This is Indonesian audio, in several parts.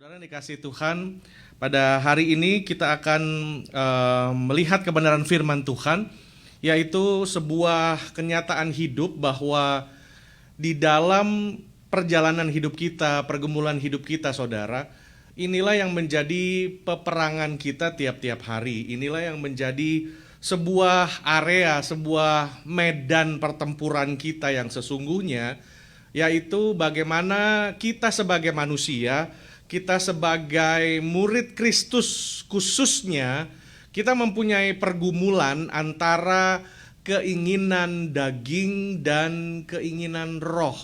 Saudara yang dikasihi Tuhan, pada hari ini kita akan melihat kebenaran firman Tuhan, yaitu sebuah kenyataan hidup bahwa di dalam perjalanan hidup kita, pergumulan hidup kita, saudara, inilah yang menjadi peperangan kita tiap-tiap hari. Inilah yang menjadi sebuah area, sebuah medan pertempuran kita yang sesungguhnya, yaitu bagaimana kita sebagai manusia, kita sebagai murid Kristus khususnya, kita mempunyai pergumulan antara keinginan daging dan keinginan roh.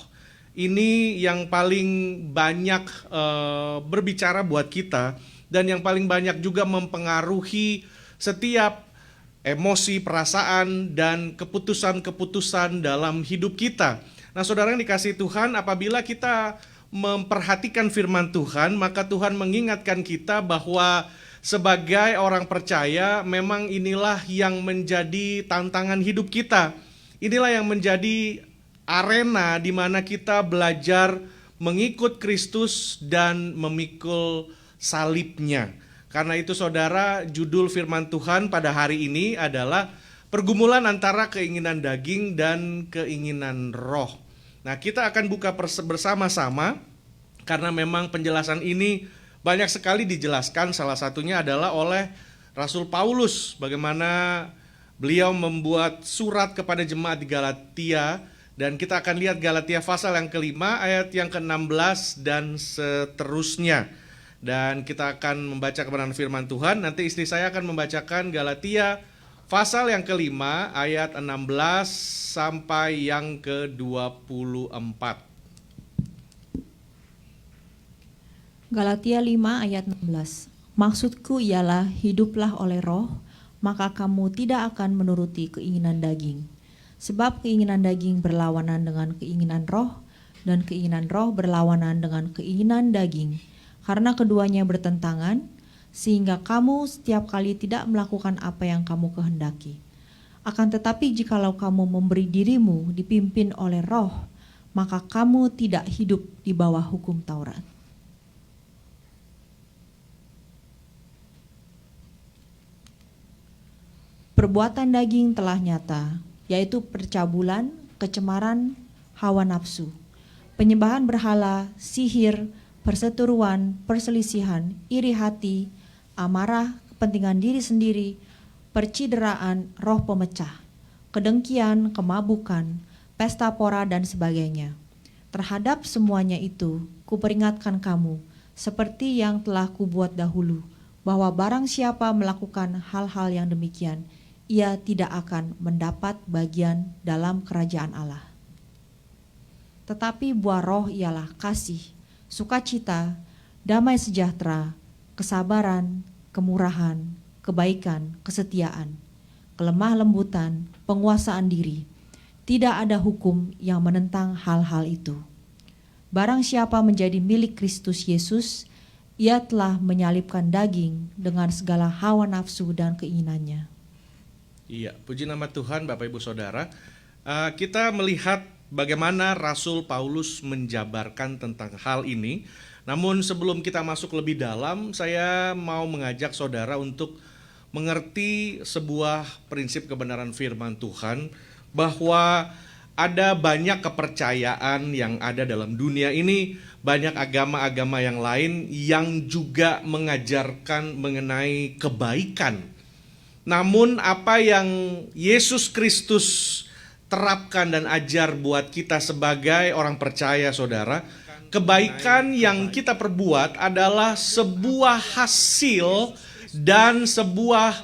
Ini yang paling banyak berbicara buat kita, dan yang paling banyak juga mempengaruhi setiap emosi, perasaan, dan keputusan-keputusan dalam hidup kita. Nah, saudara yang dikasihi Tuhan, apabila kita memperhatikan firman Tuhan, maka Tuhan mengingatkan kita bahwa sebagai orang percaya, memang inilah yang menjadi tantangan hidup kita. Inilah yang menjadi arena di mana kita belajar mengikut Kristus dan memikul salibnya. Karena itu saudara, judul firman Tuhan pada hari ini adalah pergumulan antara keinginan daging dan keinginan roh. Nah, kita akan buka bersama-sama, karena memang penjelasan ini banyak sekali dijelaskan. Salah satunya adalah oleh Rasul Paulus, bagaimana beliau membuat surat kepada jemaat di Galatia. Dan kita akan lihat Galatia pasal yang kelima, ayat yang ke-16 dan seterusnya. Dan kita akan membaca kebenaran firman Tuhan. Nanti istri saya akan membacakan Galatia pasal yang kelima, ayat 16 sampai yang ke-24. Galatia 5 ayat 16. Maksudku ialah hiduplah oleh roh, maka kamu tidak akan menuruti keinginan daging. Sebab keinginan daging berlawanan dengan keinginan roh, dan keinginan roh berlawanan dengan keinginan daging. Karena keduanya bertentangan, sehingga kamu setiap kali tidak melakukan apa yang kamu kehendaki. Akan tetapi jikalau kamu memberi dirimu dipimpin oleh roh, maka kamu tidak hidup di bawah hukum Taurat. Perbuatan daging telah nyata, yaitu percabulan, kecemaran, hawa nafsu, penyembahan berhala, sihir, perseteruan, perselisihan, iri hati, amarah, kepentingan diri sendiri, percideraan, roh pemecah, kedengkian, kemabukan, pesta pora, dan sebagainya. Terhadap semuanya itu, kuperingatkan kamu, seperti yang telah kubuat dahulu, bahwa barang siapa melakukan hal-hal yang demikian, ia tidak akan mendapat bagian dalam kerajaan Allah. Tetapi buah roh ialah kasih, sukacita, damai sejahtera, kesabaran, kemurahan, kebaikan, kesetiaan, kelemah lembutan, penguasaan diri. Tidak ada hukum yang menentang hal-hal itu. Barang siapa menjadi milik Kristus Yesus, ia telah menyalibkan daging dengan segala hawa nafsu dan keinginannya. Iya, puji nama Tuhan Bapak Ibu Saudara. Kita melihat bagaimana Rasul Paulus menjabarkan tentang hal ini. Namun sebelum kita masuk lebih dalam, saya mau mengajak saudara untuk mengerti sebuah prinsip kebenaran firman Tuhan, bahwa ada banyak kepercayaan yang ada dalam dunia ini, banyak agama-agama yang lain yang juga mengajarkan mengenai kebaikan. Namun apa yang Yesus Kristus terapkan dan ajar buat kita sebagai orang percaya, saudara, kebaikan yang kita perbuat adalah sebuah hasil dan sebuah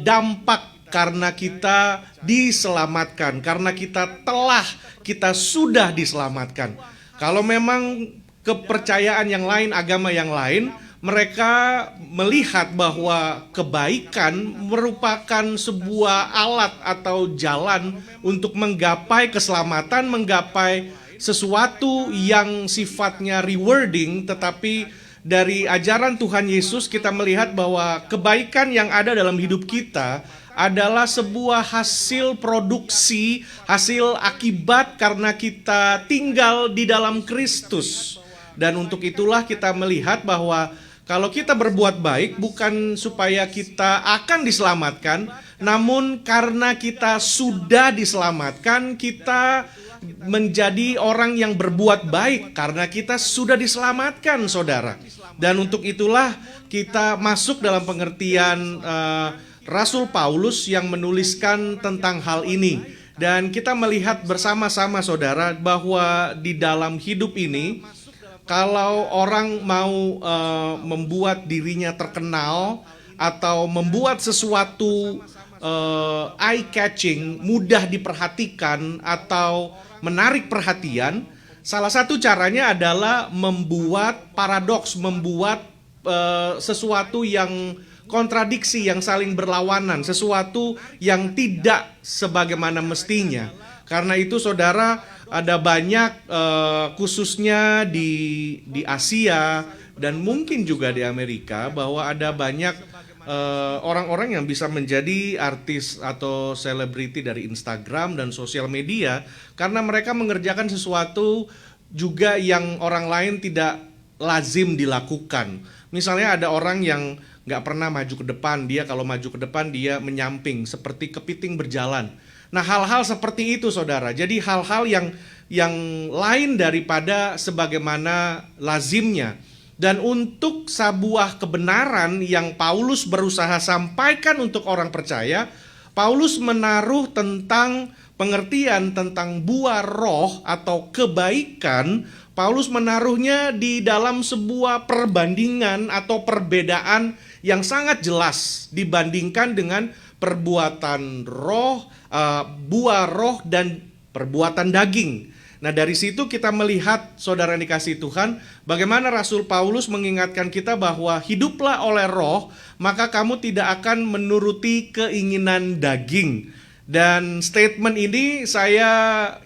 dampak karena kita diselamatkan, karena kita sudah diselamatkan. Kalau memang kepercayaan yang lain, agama yang lain, mereka melihat bahwa kebaikan merupakan sebuah alat atau jalan untuk menggapai keselamatan, menggapai sesuatu yang sifatnya rewarding. Tetapi dari ajaran Tuhan Yesus kita melihat bahwa kebaikan yang ada dalam hidup kita adalah sebuah hasil produksi, hasil akibat karena kita tinggal di dalam Kristus. Dan untuk itulah kita melihat bahwa kalau kita berbuat baik bukan supaya kita akan diselamatkan, namun karena kita sudah diselamatkan, kita menjadi orang yang berbuat baik karena kita sudah diselamatkan, saudara. Dan untuk itulah kita masuk dalam pengertian Rasul Paulus yang menuliskan tentang hal ini. Dan kita melihat bersama-sama, saudara, bahwa di dalam hidup ini, kalau orang mau membuat dirinya terkenal atau membuat sesuatu eye catching, mudah diperhatikan atau menarik perhatian, salah satu caranya adalah membuat paradoks, membuat sesuatu yang kontradiksi, yang saling berlawanan, sesuatu yang tidak sebagaimana mestinya. Karena itu, saudara, ada banyak khususnya di Asia dan mungkin juga di Amerika, bahwa ada banyak orang-orang yang bisa menjadi artis atau selebriti dari Instagram dan sosial media karena mereka mengerjakan sesuatu juga yang orang lain tidak lazim dilakukan. Misalnya ada orang yang nggak pernah maju ke depan, dia kalau maju ke depan dia menyamping seperti kepiting berjalan. Nah, hal-hal seperti itu, saudara. Jadi hal-hal yang lain daripada sebagaimana lazimnya. Dan untuk sebuah kebenaran yang Paulus berusaha sampaikan untuk orang percaya, Paulus menaruh tentang pengertian tentang buah roh atau kebaikan. Paulus menaruhnya di dalam sebuah perbandingan atau perbedaan yang sangat jelas dibandingkan dengan perbuatan roh, buah roh dan perbuatan daging. Nah, dari situ kita melihat, saudara yang dikasihi Tuhan, bagaimana Rasul Paulus mengingatkan kita bahwa hiduplah oleh roh, maka kamu tidak akan menuruti keinginan daging. Dan statement ini saya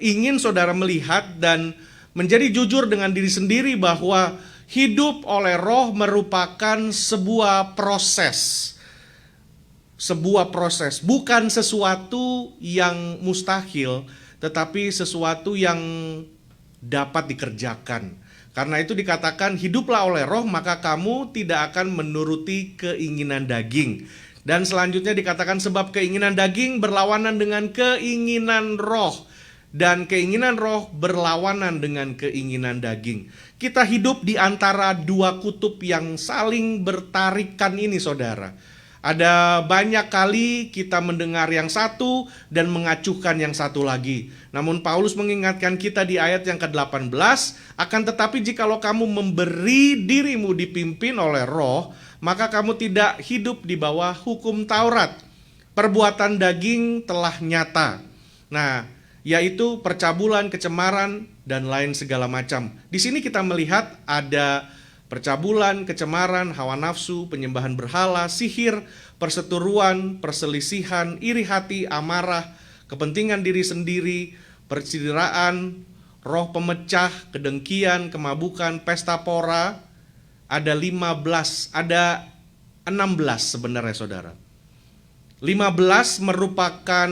ingin saudara melihat dan menjadi jujur dengan diri sendiri bahwa hidup oleh roh merupakan sebuah proses. Sebuah proses, bukan sesuatu yang mustahil, tetapi sesuatu yang dapat dikerjakan. Karena itu dikatakan hiduplah oleh roh, maka kamu tidak akan menuruti keinginan daging. Dan selanjutnya dikatakan sebab keinginan daging berlawanan dengan keinginan roh, dan keinginan roh berlawanan dengan keinginan daging. Kita hidup di antara dua kutub yang saling bertarikan ini, saudara. Ada banyak kali kita mendengar yang satu dan mengacuhkan yang satu lagi. Namun Paulus mengingatkan kita di ayat yang ke-18, akan tetapi jikalau kamu memberi dirimu dipimpin oleh roh, maka kamu tidak hidup di bawah hukum Taurat. Perbuatan daging telah nyata. Nah, yaitu percabulan, kecemaran, dan lain segala macam. Di sini kita melihat ada percabulan, kecemaran, hawa nafsu, penyembahan berhala, sihir, perseteruan, perselisihan, iri hati, amarah, kepentingan diri sendiri, percideraan, roh pemecah, kedengkian, kemabukan, pesta pora. Ada 16 sebenarnya, saudara. 15 merupakan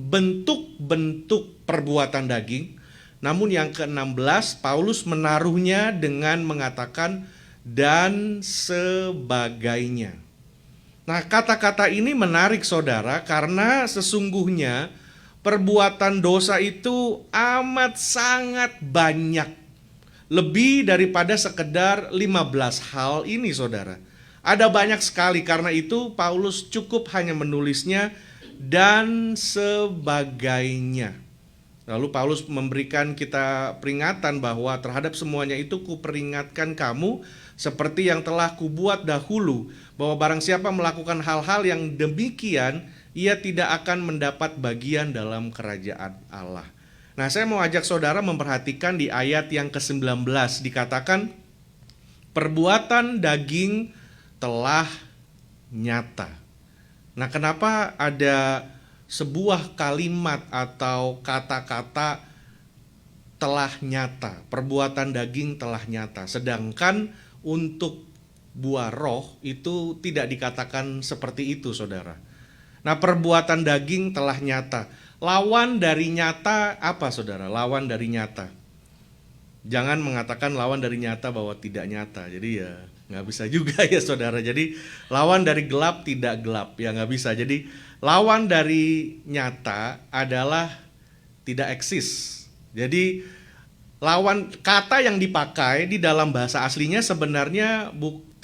bentuk-bentuk perbuatan daging. Namun yang ke-16 Paulus menaruhnya dengan mengatakan dan sebagainya. Nah, kata-kata ini menarik, saudara, karena sesungguhnya perbuatan dosa itu amat sangat banyak. Lebih daripada sekedar 15 hal ini, saudara. Ada banyak sekali, karena itu Paulus cukup hanya menulisnya dan sebagainya. Lalu Paulus memberikan kita peringatan bahwa terhadap semuanya itu kuperingatkan kamu seperti yang telah kubuat dahulu, bahwa barang siapa melakukan hal-hal yang demikian, ia tidak akan mendapat bagian dalam kerajaan Allah. Nah, saya mau ajak saudara memperhatikan di ayat yang ke-19 dikatakan perbuatan daging telah nyata. Nah, kenapa ada sebuah kalimat atau kata-kata telah nyata, perbuatan daging telah nyata, sedangkan untuk buah roh itu tidak dikatakan seperti itu, saudara. Nah, perbuatan daging telah nyata. Lawan dari nyata apa, saudara? Lawan dari nyata. jangan mengatakan lawan dari nyata bahwa tidak nyata. Jadi ya nggak bisa juga ya saudara. Jadi lawan dari gelap tidak gelap, ya nggak bisa. Jadi lawan dari nyata adalah tidak eksis. Jadi lawan kata yang dipakai di dalam bahasa aslinya sebenarnya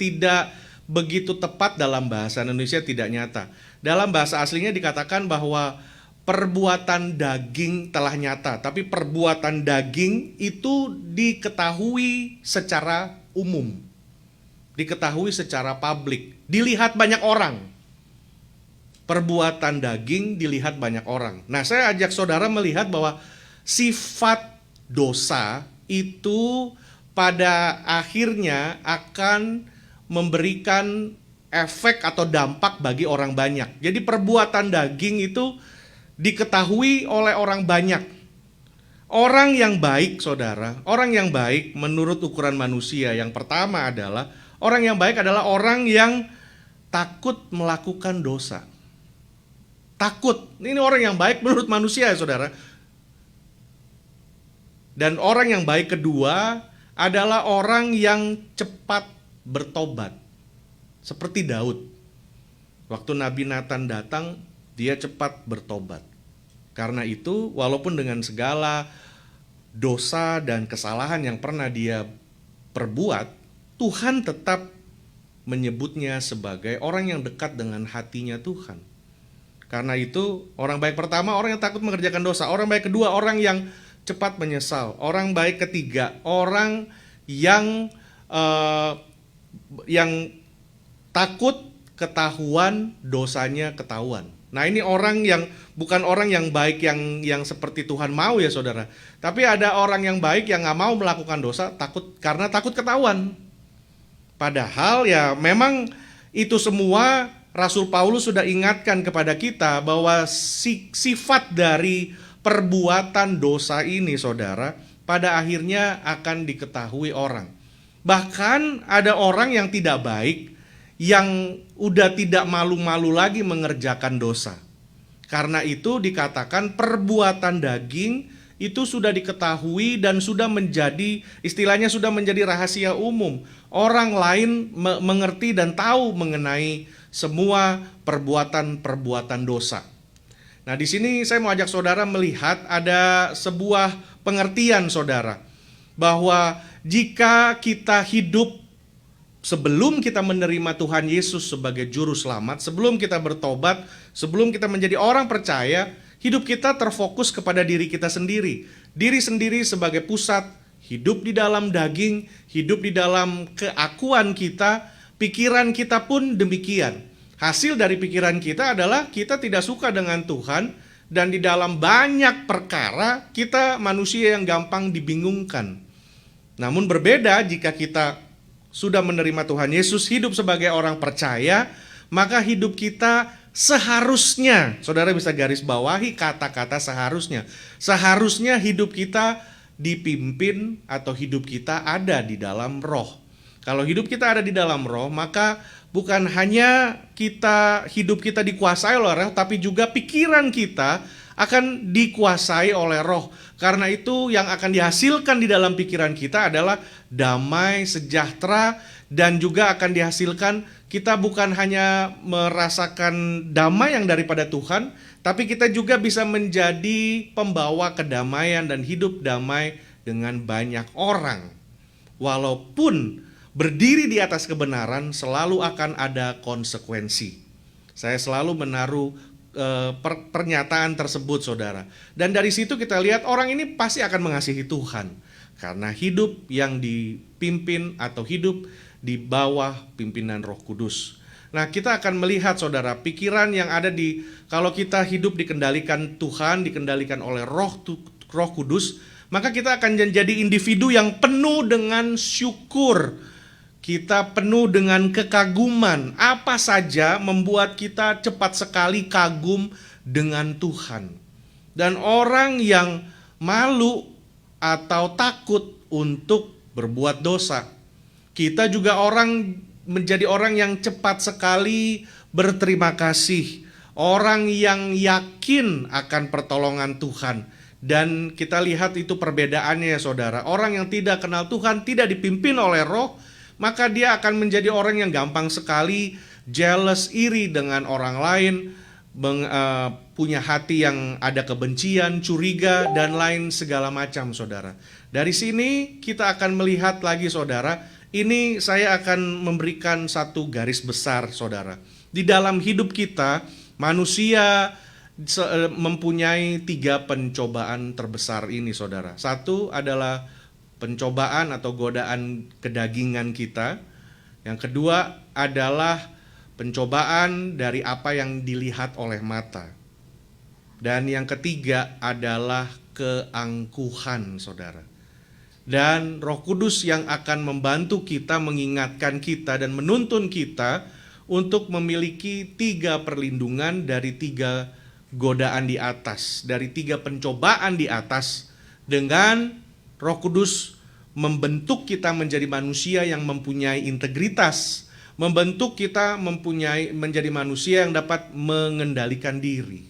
tidak begitu tepat dalam bahasa Indonesia, tidak nyata. Dalam bahasa aslinya dikatakan bahwa perbuatan daging telah nyata, tapi perbuatan daging itu diketahui secara umum, diketahui secara publik, dilihat banyak orang. Perbuatan daging dilihat banyak orang. Nah, saya ajak saudara melihat bahwa sifat dosa itu pada akhirnya akan memberikan efek atau dampak bagi orang banyak. Jadi perbuatan daging itu diketahui oleh orang banyak. Orang yang baik, saudara, orang yang baik menurut ukuran manusia yang pertama adalah orang yang baik adalah orang yang takut melakukan dosa. Takut, ini orang yang baik menurut manusia ya saudara. Dan orang yang baik kedua adalah orang yang cepat bertobat. Seperti Daud. Waktu Nabi Nathan datang, dia cepat bertobat. Karena itu, walaupun dengan segala dosa dan kesalahan yang pernah dia perbuat, Tuhan tetap menyebutnya sebagai orang yang dekat dengan hatinya Tuhan. Karena itu, orang baik pertama, orang yang takut mengerjakan dosa. Orang baik kedua, orang yang cepat menyesal. Orang baik ketiga, orang yang takut ketahuan dosanya ketahuan. Nah, ini orang yang bukan orang yang baik yang seperti Tuhan mau ya saudara. Tapi ada orang yang baik yang gak mau melakukan dosa karena takut ketahuan. Padahal ya memang itu semua Rasul Paulus sudah ingatkan kepada kita bahwa sifat dari perbuatan dosa ini saudara pada akhirnya akan diketahui orang. Bahkan ada orang yang tidak baik yang udah tidak malu-malu lagi mengerjakan dosa. Karena itu dikatakan perbuatan daging itu sudah diketahui dan sudah menjadi, istilahnya sudah menjadi rahasia umum. Orang lain mengerti dan tahu mengenai semua perbuatan-perbuatan dosa. Nah, di sini saya mau ajak saudara melihat ada sebuah pengertian saudara, bahwa jika kita hidup sebelum kita menerima Tuhan Yesus sebagai juru selamat, sebelum kita bertobat, sebelum kita menjadi orang percaya, hidup kita terfokus kepada diri kita sendiri. Diri sendiri sebagai pusat, hidup di dalam daging, hidup di dalam keakuan kita, pikiran kita pun demikian. Hasil dari pikiran kita adalah kita tidak suka dengan Tuhan, dan di dalam banyak perkara kita manusia yang gampang dibingungkan. Namun berbeda jika kita sudah menerima Tuhan Yesus, hidup sebagai orang percaya, maka hidup kita seharusnya, saudara bisa garis bawahi kata-kata seharusnya. Seharusnya hidup kita dipimpin atau hidup kita ada di dalam roh. Kalau hidup kita ada di dalam roh, maka bukan hanya hidup kita dikuasai oleh roh, tapi juga pikiran kita akan dikuasai oleh roh. Karena itu yang akan dihasilkan di dalam pikiran kita adalah damai, sejahtera, dan juga akan dihasilkan kita bukan hanya merasakan damai yang daripada Tuhan, tapi kita juga bisa menjadi pembawa kedamaian dan hidup damai dengan banyak orang. Walaupun berdiri di atas kebenaran selalu akan ada konsekuensi. Saya selalu menaruh pernyataan tersebut saudara. Dan dari situ kita lihat orang ini pasti akan mengasihi Tuhan, karena hidup yang dipimpin atau hidup di bawah pimpinan Roh Kudus. Nah, kita akan melihat saudara, pikiran yang ada kalau kita hidup dikendalikan Tuhan, dikendalikan oleh Roh Kudus, maka kita akan menjadi individu yang penuh dengan syukur. Kita penuh dengan kekaguman. Apa saja membuat kita cepat sekali kagum dengan Tuhan. Dan orang yang malu atau takut untuk berbuat dosa. Kita juga menjadi orang yang cepat sekali berterima kasih. Orang yang yakin akan pertolongan Tuhan. Dan kita lihat itu perbedaannya ya saudara. Orang yang tidak kenal Tuhan, tidak dipimpin oleh Roh, maka dia akan menjadi orang yang gampang sekali jealous, iri dengan orang lain, punya hati yang ada kebencian, curiga, dan lain segala macam saudara. Dari sini kita akan melihat lagi saudara, ini saya akan memberikan satu garis besar saudara. Di dalam hidup kita, manusia mempunyai 3 pencobaan terbesar ini saudara. Satu adalah pencobaan atau godaan kedagingan kita. Yang kedua adalah pencobaan dari apa yang dilihat oleh mata. Dan yang ketiga adalah keangkuhan saudara. Dan Roh Kudus yang akan membantu kita, mengingatkan kita dan menuntun kita untuk memiliki 3 perlindungan dari 3 godaan di atas, dari 3 pencobaan di atas, dengan Roh Kudus membentuk kita menjadi manusia yang mempunyai integritas, membentuk kita menjadi manusia yang dapat mengendalikan diri.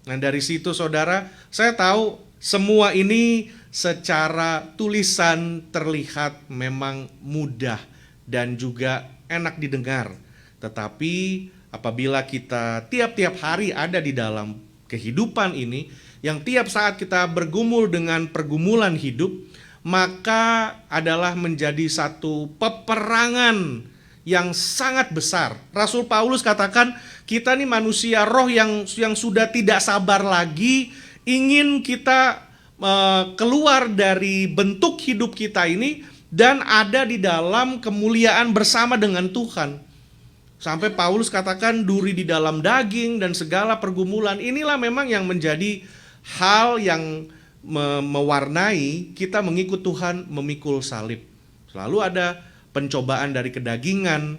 Nah dari situ saudara, saya tahu semua ini secara tulisan terlihat memang mudah dan juga enak didengar. Tetapi apabila kita tiap-tiap hari ada di dalam kehidupan ini, yang tiap saat kita bergumul dengan pergumulan hidup, maka adalah menjadi satu peperangan yang sangat besar. Rasul Paulus katakan, kita nih manusia roh yang sudah tidak sabar lagi, ingin kita keluar dari bentuk hidup kita ini dan ada di dalam kemuliaan bersama dengan Tuhan. Sampai Paulus katakan duri di dalam daging dan segala pergumulan. Inilah memang yang menjadi hal yang mewarnai kita mengikut Tuhan, memikul salib. Selalu ada pencobaan dari kedagingan,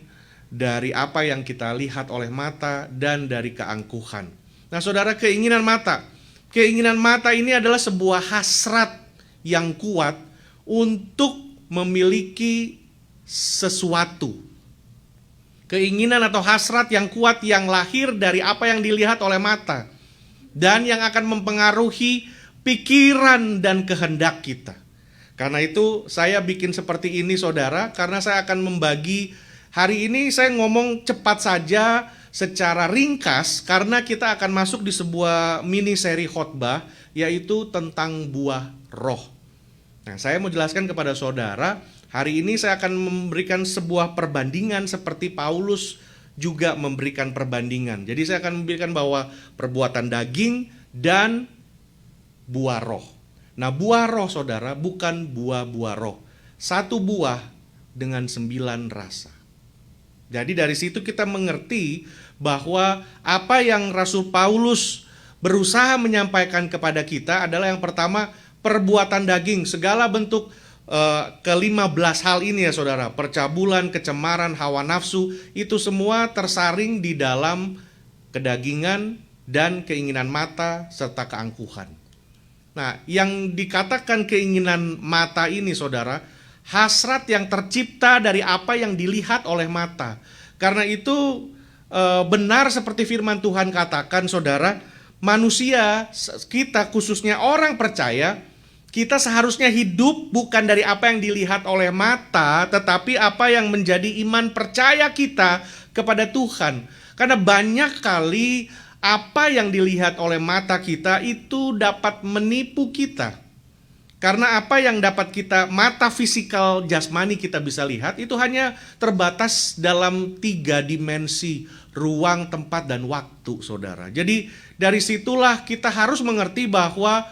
dari apa yang kita lihat oleh mata, dan dari keangkuhan. Nah saudara, keinginan mata ini adalah sebuah hasrat yang kuat untuk memiliki sesuatu. Keinginan atau hasrat yang kuat yang lahir dari apa yang dilihat oleh mata, dan yang akan mempengaruhi pikiran dan kehendak kita. Karena itu saya bikin seperti ini saudara, karena saya akan membagi hari ini, saya ngomong cepat saja secara ringkas, karena kita akan masuk di sebuah mini seri khotbah, yaitu tentang buah roh. Nah saya mau jelaskan kepada saudara, hari ini saya akan memberikan sebuah perbandingan seperti Paulus juga memberikan perbandingan. Jadi saya akan memberikan bahwa perbuatan daging dan buah roh. Nah buah roh saudara bukan buah-buah roh. 1 buah dengan 9 rasa. Jadi dari situ kita mengerti bahwa apa yang Rasul Paulus berusaha menyampaikan kepada kita adalah yang pertama, perbuatan daging, segala bentuk ke-15 hal ini ya saudara. Percabulan, kecemaran, hawa nafsu, itu semua tersaring di dalam kedagingan dan keinginan mata serta keangkuhan. Nah, yang dikatakan keinginan mata ini saudara, hasrat yang tercipta dari apa yang dilihat oleh mata. Karena itu benar seperti firman Tuhan katakan saudara, manusia kita khususnya orang percaya, kita seharusnya hidup bukan dari apa yang dilihat oleh mata, tetapi apa yang menjadi iman percaya kita kepada Tuhan. Karena banyak kali apa yang dilihat oleh mata kita itu dapat menipu kita. Karena apa yang dapat kita, mata fisikal jasmani kita bisa lihat, itu hanya terbatas dalam 3 dimensi, ruang, tempat, dan waktu saudara. Jadi dari situlah kita harus mengerti bahwa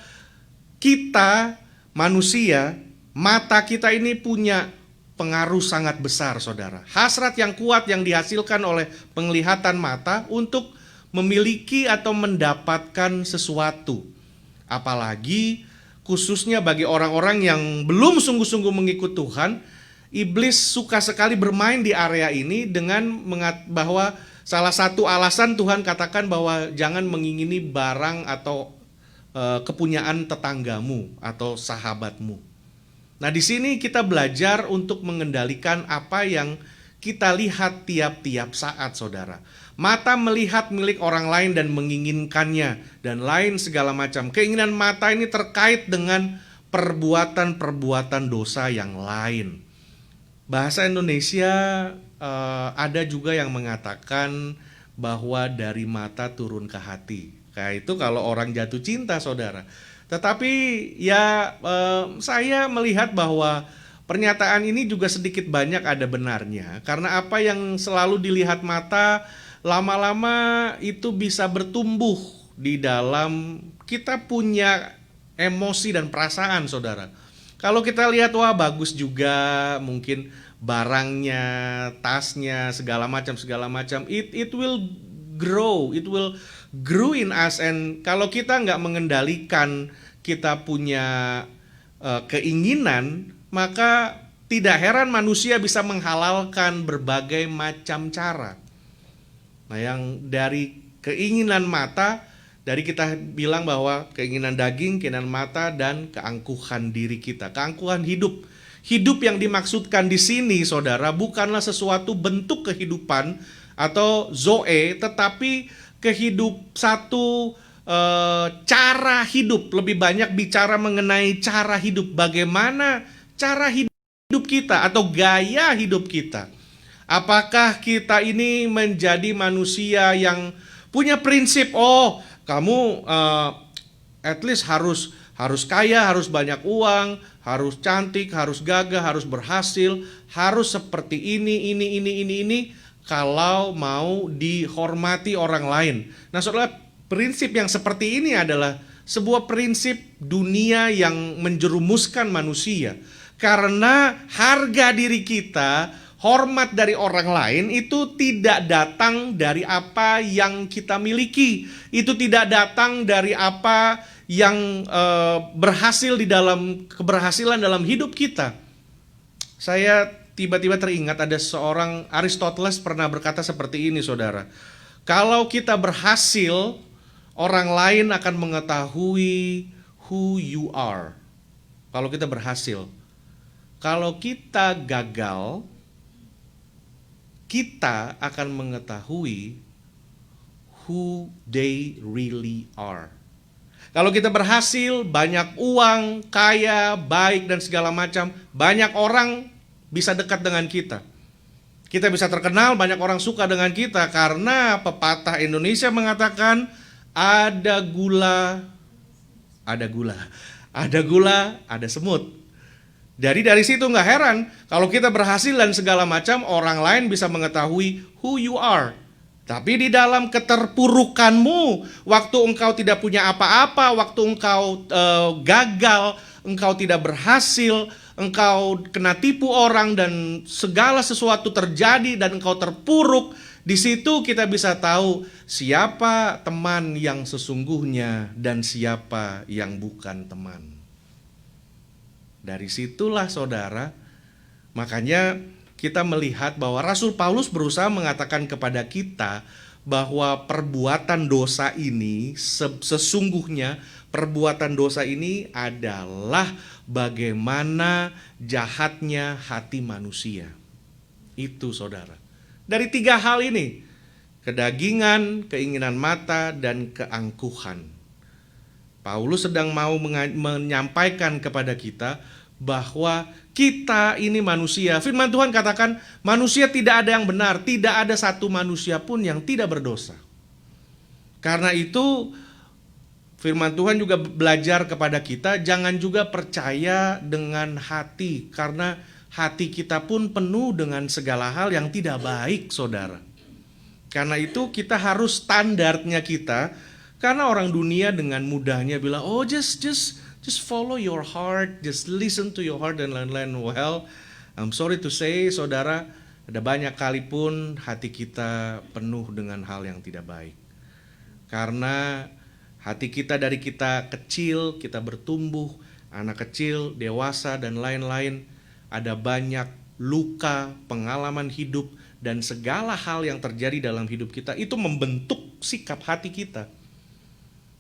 kita manusia, mata kita ini punya pengaruh sangat besar saudara. Hasrat yang kuat yang dihasilkan oleh penglihatan mata untuk memiliki atau mendapatkan sesuatu. Apalagi khususnya bagi orang-orang yang belum sungguh-sungguh mengikut Tuhan, iblis suka sekali bermain di area ini dengan bahwa salah satu alasan Tuhan katakan bahwa jangan mengingini barang atau kepunyaan tetanggamu atau sahabatmu. Nah, di sini kita belajar untuk mengendalikan apa yang kita lihat tiap-tiap saat, saudara. Mata melihat milik orang lain dan menginginkannya, dan lain segala macam. Keinginan mata ini terkait dengan perbuatan-perbuatan dosa yang lain. Bahasa Indonesia ada juga yang mengatakan bahwa dari mata turun ke hati. Kayak itu kalau orang jatuh cinta, saudara. Tetapi ya saya melihat bahwa pernyataan ini juga sedikit banyak ada benarnya. Karena apa yang selalu dilihat mata lama-lama itu bisa bertumbuh di dalam kita punya emosi dan perasaan, saudara. Kalau kita lihat, wah bagus juga, mungkin barangnya, tasnya, segala macam, it will grow in us. And kalau kita nggak mengendalikan, kita punya keinginan, maka tidak heran manusia bisa menghalalkan berbagai macam cara. Nah, yang dari keinginan mata, dari kita bilang bahwa keinginan daging, keinginan mata, dan keangkuhan diri kita, keangkuhan hidup. Hidup yang dimaksudkan di sini, saudara, bukanlah sesuatu bentuk kehidupan atau zoe, tetapi satu cara hidup. Lebih banyak bicara mengenai cara hidup, bagaimana cara hidup kita atau gaya hidup kita. Apakah kita ini menjadi manusia yang punya prinsip, oh kamu at least harus kaya, harus banyak uang, harus cantik, harus gagah, harus berhasil, harus seperti ini, kalau mau dihormati orang lain. Nah, saudara, prinsip yang seperti ini adalah sebuah prinsip dunia yang menjerumuskan manusia. Karena harga diri kita, hormat dari orang lain itu tidak datang dari apa yang kita miliki. Itu tidak datang dari apa yang berhasil di dalam keberhasilan dalam hidup kita. Saya tiba-tiba teringat ada seorang Aristoteles pernah berkata seperti ini, saudara. Kalau kita berhasil, orang lain akan mengetahui who you are. Kalau kita berhasil. Kalau kita gagal, kita akan mengetahui who they really are. Kalau kita berhasil, banyak uang, kaya, baik, dan segala macam, banyak orang bisa dekat dengan kita. Kita bisa terkenal, banyak orang suka dengan kita, karena pepatah Indonesia mengatakan, ada gula, ada semut. Jadi dari situ nggak heran kalau kita berhasil dan segala macam, orang lain bisa mengetahui who you are. Tapi di dalam keterpurukanmu, waktu engkau tidak punya apa-apa, waktu engkau gagal, engkau tidak berhasil, engkau kena tipu orang dan segala sesuatu terjadi dan engkau terpuruk, di situ kita bisa tahu siapa teman yang sesungguhnya dan siapa yang bukan teman. Dari situlah, saudara, makanya kita melihat bahwa Rasul Paulus berusaha mengatakan kepada kita bahwa perbuatan dosa ini, sesungguhnya perbuatan dosa ini adalah bagaimana jahatnya hati manusia. Itu, saudara. Dari 3 hal ini, kedagingan, keinginan mata, dan keangkuhan. Paulus sedang mau menyampaikan kepada kita bahwa kita ini manusia. Firman Tuhan katakan manusia tidak ada yang benar, tidak ada satu manusia pun yang tidak berdosa. Karena itu firman Tuhan juga belajar kepada kita, jangan juga percaya dengan hati, karena hati kita pun penuh dengan segala hal yang tidak baik, saudara. Karena itu kita harus standarnya kita. Karena orang dunia dengan mudahnya bilang, oh just follow your heart, just listen to your heart dan lain-lain. Well, I'm sorry to say, saudara, ada banyak kali pun hati kita penuh dengan hal yang tidak baik. Karena hati kita dari kita kecil, kita bertumbuh, anak kecil, dewasa, dan lain-lain, ada banyak luka, pengalaman hidup, dan segala hal yang terjadi dalam hidup kita, itu membentuk sikap hati kita.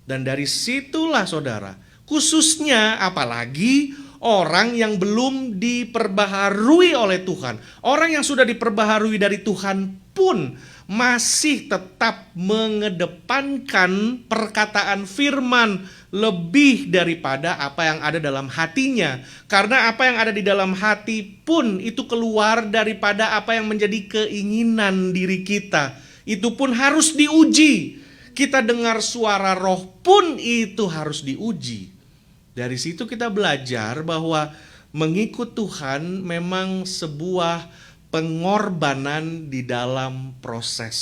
Dan dari situlah, saudara, khususnya apalagi orang yang belum diperbaharui oleh Tuhan. Orang yang sudah diperbaharui dari Tuhan pun masih tetap mengedepankan perkataan firman lebih daripada apa yang ada dalam hatinya. Karena apa yang ada di dalam hati pun itu keluar daripada apa yang menjadi keinginan diri kita. Itu pun harus diuji. Kita dengar suara roh pun itu harus diuji. Dari situ kita belajar bahwa mengikut Tuhan memang sebuah pengorbanan di dalam proses.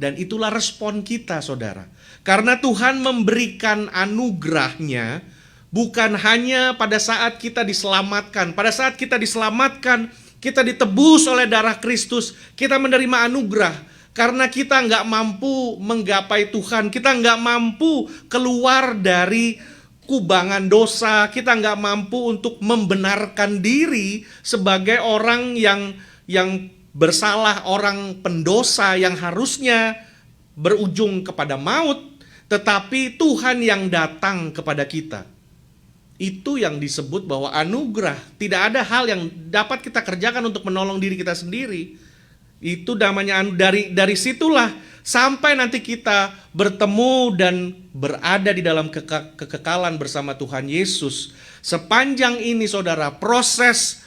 Dan itulah respon kita, saudara. Karena Tuhan memberikan anugerahnya bukan hanya pada saat kita diselamatkan. Pada saat kita diselamatkan, kita ditebus oleh darah Kristus, kita menerima anugerah. Karena kita nggak mampu menggapai Tuhan, kita nggak mampu keluar dari kubangan dosa, kita nggak mampu untuk membenarkan diri sebagai orang yang bersalah, orang pendosa yang harusnya berujung kepada maut, tetapi Tuhan yang datang kepada kita. Itu yang disebut bahwa anugerah. Tidak ada hal yang dapat kita kerjakan untuk menolong diri kita sendiri. Itu namanya dari situlah sampai nanti kita bertemu dan berada di dalam kekekalan bersama Tuhan Yesus. Sepanjang ini, saudara, proses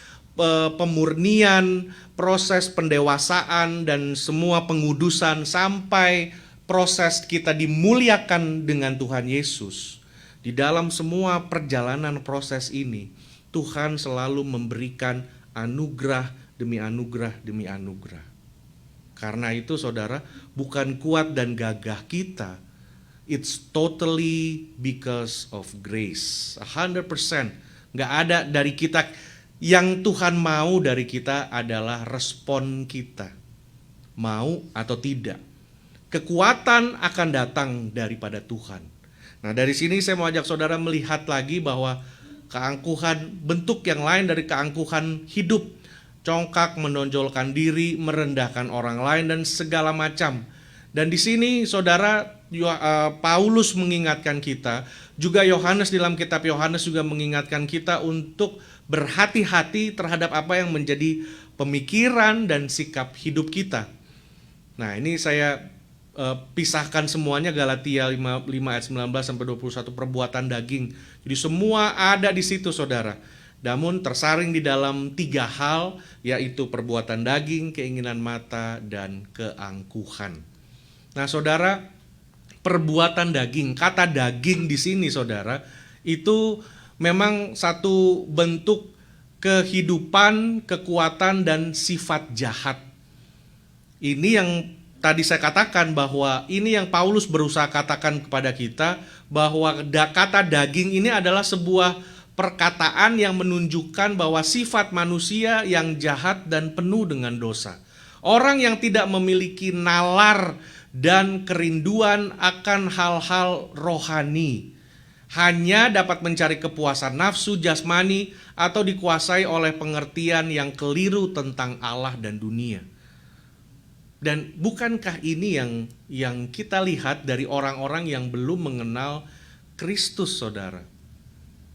pemurnian, proses pendewasaan dan semua pengudusan sampai proses kita dimuliakan dengan Tuhan Yesus. Di dalam semua perjalanan proses ini, Tuhan selalu memberikan anugerah demi anugerah demi anugerah. Karena itu, saudara, bukan kuat dan gagah kita. It's totally because of grace. 100%. Nggak ada dari kita. Yang Tuhan mau dari kita adalah respon kita. Mau atau tidak. Kekuatan akan datang daripada Tuhan. Nah, dari sini saya mau ajak saudara melihat lagi bahwa keangkuhan, bentuk yang lain dari keangkuhan hidup, congkak, menonjolkan diri, merendahkan orang lain dan segala macam. Dan di sini, saudara, Paulus mengingatkan kita, juga Yohanes di dalam kitab Yohanes juga mengingatkan kita untuk berhati-hati terhadap apa yang menjadi pemikiran dan sikap hidup kita. Nah, ini saya pisahkan semuanya, Galatia 5 ayat 19 sampai 21, perbuatan daging. Jadi semua ada di situ, saudara. Namun tersaring di dalam 3 hal, yaitu perbuatan daging, keinginan mata, dan keangkuhan. Nah, saudara, perbuatan daging, kata daging di sini, saudara, itu memang satu bentuk kehidupan, kekuatan, dan sifat jahat. Ini yang tadi saya katakan bahwa ini yang Paulus berusaha katakan kepada kita, bahwa kata daging ini adalah sebuah perkataan yang menunjukkan bahwa sifat manusia yang jahat dan penuh dengan dosa. Orang yang tidak memiliki nalar dan kerinduan akan hal-hal rohani, hanya dapat mencari kepuasan nafsu jasmani atau dikuasai oleh pengertian yang keliru tentang Allah dan dunia. Dan bukankah ini yang kita lihat dari orang-orang yang belum mengenal Kristus, saudara?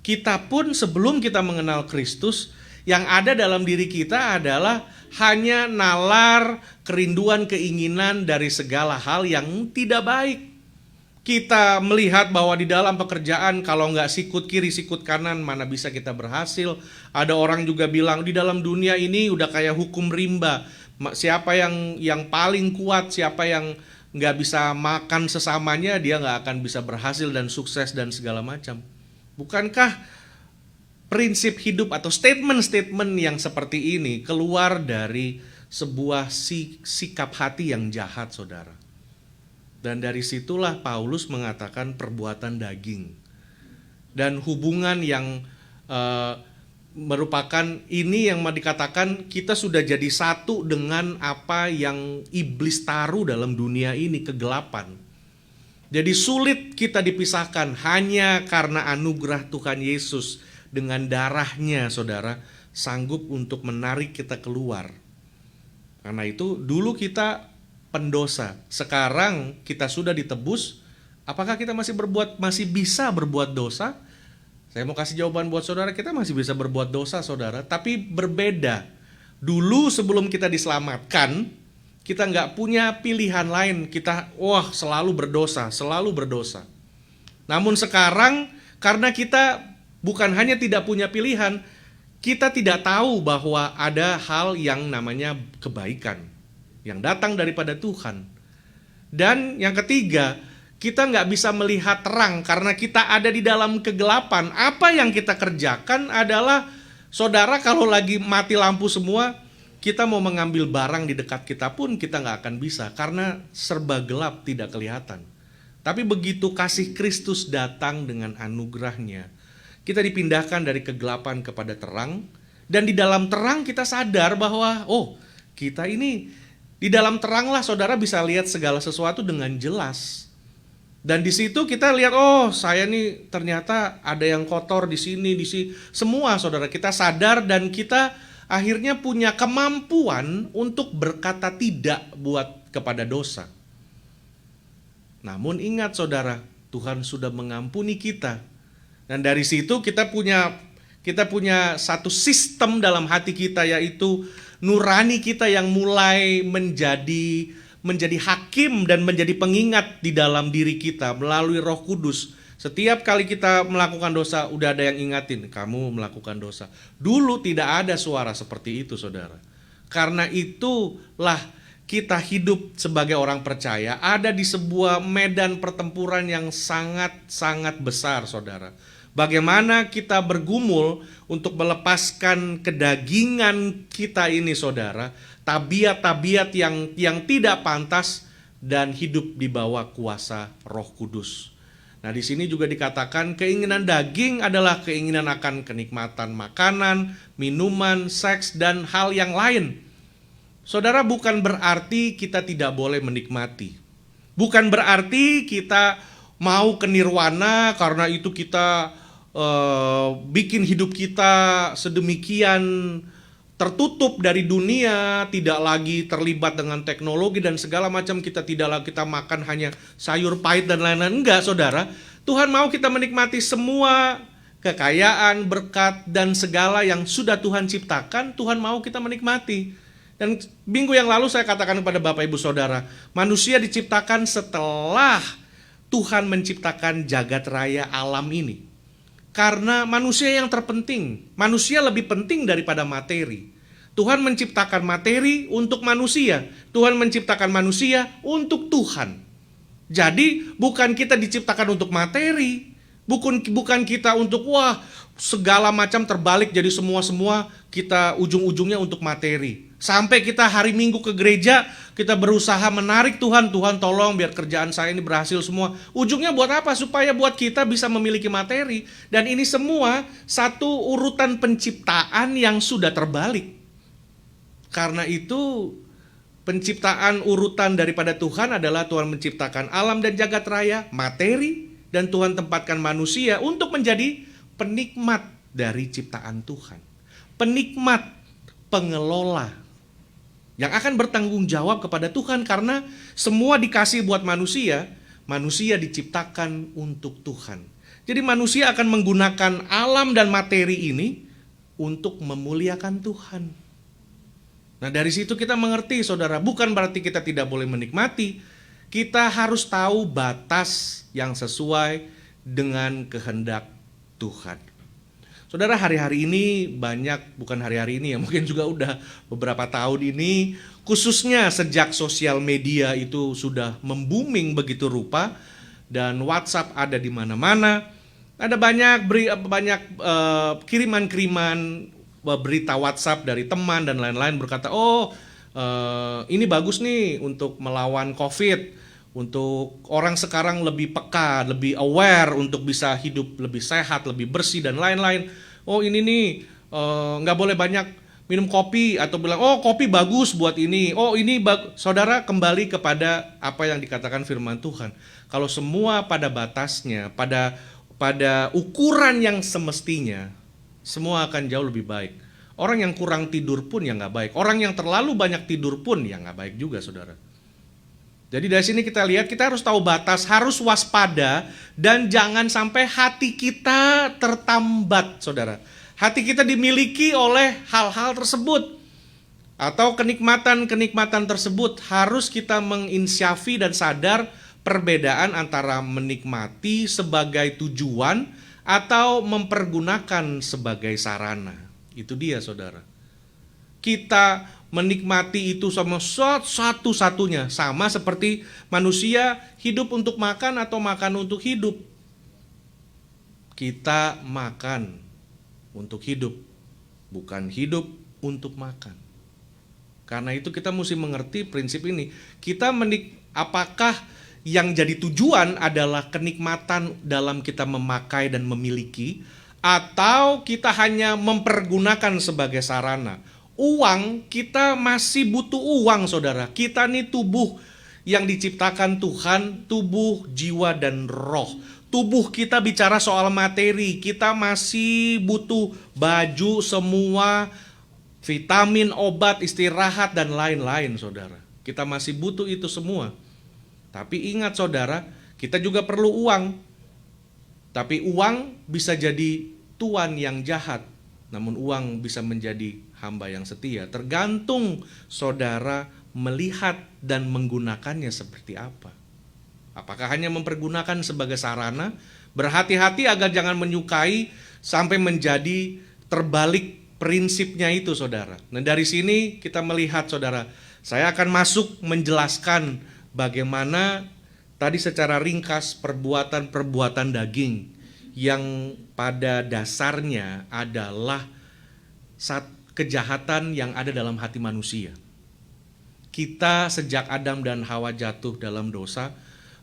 Kita pun sebelum kita mengenal Kristus, yang ada dalam diri kita adalah hanya nalar, kerinduan, keinginan dari segala hal yang tidak baik. Kita melihat bahwa di dalam pekerjaan, kalau nggak sikut kiri, sikut kanan, mana bisa kita berhasil. Ada orang juga bilang di dalam dunia ini udah kayak hukum rimba. Siapa yang paling kuat, siapa yang nggak bisa makan sesamanya, dia nggak akan bisa berhasil dan sukses dan segala macam. Bukankah prinsip hidup atau statement-statement yang seperti ini keluar dari sebuah sikap hati yang jahat, saudara? Dan dari situlah Paulus mengatakan perbuatan daging. Dan hubungan yang merupakan ini yang dikatakan kita sudah jadi satu dengan apa yang iblis taruh dalam dunia ini, kegelapan. Jadi sulit kita dipisahkan hanya karena anugerah Tuhan Yesus dengan darahnya, saudara, sanggup untuk menarik kita keluar. Karena itu dulu kita pendosa, sekarang kita sudah ditebus. Apakah kita masih bisa berbuat dosa? Saya mau kasih jawaban buat saudara, kita masih bisa berbuat dosa saudara, tapi berbeda. Dulu sebelum kita diselamatkan, kita nggak punya pilihan lain, kita selalu berdosa, selalu berdosa. Namun sekarang, karena kita bukan hanya tidak punya pilihan, kita tidak tahu bahwa ada hal yang namanya kebaikan yang datang daripada Tuhan. Dan yang ketiga, kita nggak bisa melihat terang karena kita ada di dalam kegelapan. Apa yang kita kerjakan adalah, saudara, kalau lagi mati lampu semua, kita mau mengambil barang di dekat kita pun kita nggak akan bisa karena serba gelap, tidak kelihatan. Tapi begitu kasih Kristus datang dengan anugerahnya, kita dipindahkan dari kegelapan kepada terang. Dan di dalam terang kita sadar bahwa kita ini di dalam terang lah saudara bisa lihat segala sesuatu dengan jelas. Dan di situ kita lihat, saya nih ternyata ada yang kotor di sini, di sini. Semua saudara kita sadar dan kita akhirnya punya kemampuan untuk berkata tidak buat kepada dosa. Namun ingat saudara, Tuhan sudah mengampuni kita. Dan dari situ kita punya satu sistem dalam hati kita, yaitu nurani kita yang mulai menjadi hakim dan menjadi pengingat di dalam diri kita melalui Roh Kudus. Setiap kali kita melakukan dosa, udah ada yang ingatin, kamu melakukan dosa. Dulu tidak ada suara seperti itu saudara. Karena itulah kita hidup sebagai orang percaya ada di sebuah medan pertempuran yang sangat-sangat besar saudara. Bagaimana kita bergumul untuk melepaskan kedagingan kita ini saudara, tabiat-tabiat yang tidak pantas dan hidup di bawah kuasa Roh Kudus. Nah, di sini juga dikatakan keinginan daging adalah keinginan akan kenikmatan makanan, minuman, seks, dan hal yang lain. Saudara, bukan berarti kita tidak boleh menikmati. Bukan berarti kita mau ke nirwana karena itu kita bikin hidup kita sedemikian tertutup dari dunia, tidak lagi terlibat dengan teknologi dan segala macam, kita makan hanya sayur pahit dan lain-lain. Enggak saudara, Tuhan mau kita menikmati semua kekayaan, berkat, dan segala yang sudah Tuhan ciptakan. Tuhan mau kita menikmati. Dan minggu yang lalu saya katakan kepada Bapak Ibu Saudara, manusia diciptakan setelah Tuhan menciptakan jagat raya alam ini. Karena manusia yang terpenting, manusia lebih penting daripada materi. Tuhan menciptakan materi untuk manusia, Tuhan menciptakan manusia untuk Tuhan. Jadi bukan kita diciptakan untuk materi, bukan kita untuk segala macam terbalik, jadi semua kita ujung-ujungnya untuk materi. Sampai kita hari Minggu ke gereja, kita berusaha menarik Tuhan tolong biar kerjaan saya ini berhasil semua. Ujungnya buat apa? Supaya buat kita bisa memiliki materi. Dan ini semua satu urutan penciptaan yang sudah terbalik. Karena itu penciptaan urutan daripada Tuhan adalah Tuhan menciptakan alam dan jagat raya, materi, dan Tuhan tempatkan manusia untuk menjadi penikmat dari ciptaan Tuhan. Penikmat, pengelola yang akan bertanggung jawab kepada Tuhan, karena semua dikasih buat manusia, manusia diciptakan untuk Tuhan. Jadi manusia akan menggunakan alam dan materi ini untuk memuliakan Tuhan. Nah, dari situ kita mengerti saudara, bukan berarti kita tidak boleh menikmati. Kita harus tahu batas yang sesuai dengan kehendak Tuhan. Saudara, hari-hari ini bukan hari-hari ini ya, mungkin juga udah beberapa tahun ini, khususnya sejak sosial media itu sudah membooming begitu rupa, dan WhatsApp ada di mana-mana. Ada banyak kiriman-kiriman berita WhatsApp dari teman dan lain-lain berkata, ini bagus nih untuk melawan COVID, untuk orang sekarang lebih peka, lebih aware untuk bisa hidup lebih sehat, lebih bersih dan lain-lain. Ini nih nggak boleh banyak minum kopi, atau bilang kopi bagus buat ini. Saudara, kembali kepada apa yang dikatakan firman Tuhan. Kalau semua pada batasnya, pada ukuran yang semestinya, semua akan jauh lebih baik. Orang yang kurang tidur pun ya nggak baik. Orang yang terlalu banyak tidur pun ya nggak baik juga saudara. Jadi dari sini kita lihat kita harus tahu batas, harus waspada, dan jangan sampai hati kita tertambat, saudara. Hati kita dimiliki oleh hal-hal tersebut atau kenikmatan-kenikmatan tersebut. Harus kita menginsyafi dan sadar perbedaan antara menikmati sebagai tujuan atau mempergunakan sebagai sarana. Itu dia, saudara. Kita menikmati itu sama satu-satunya, sama seperti manusia hidup untuk makan atau makan untuk hidup. Kita makan untuk hidup, bukan hidup untuk makan. Karena itu kita mesti mengerti prinsip ini. Apakah yang jadi tujuan adalah kenikmatan dalam kita memakai dan memiliki, atau kita hanya mempergunakan sebagai sarana? Uang, kita masih butuh uang, saudara. Kita nih tubuh yang diciptakan Tuhan, tubuh, jiwa, dan roh. Tubuh kita bicara soal materi, kita masih butuh baju, semua, vitamin, obat, istirahat, dan lain-lain, saudara. Kita masih butuh itu semua. Tapi ingat, saudara, kita juga perlu uang. Tapi uang bisa jadi tuan yang jahat, namun uang bisa menjadi hamba yang setia. Tergantung saudara melihat dan menggunakannya seperti apa. Apakah hanya mempergunakan sebagai sarana? Berhati-hati agar jangan menyukai sampai menjadi terbalik prinsipnya itu, saudara. Nah, dari sini kita melihat, saudara, saya akan masuk menjelaskan bagaimana tadi secara ringkas perbuatan-perbuatan daging yang pada dasarnya adalah kejahatan yang ada dalam hati manusia. Kita sejak Adam dan Hawa jatuh dalam dosa,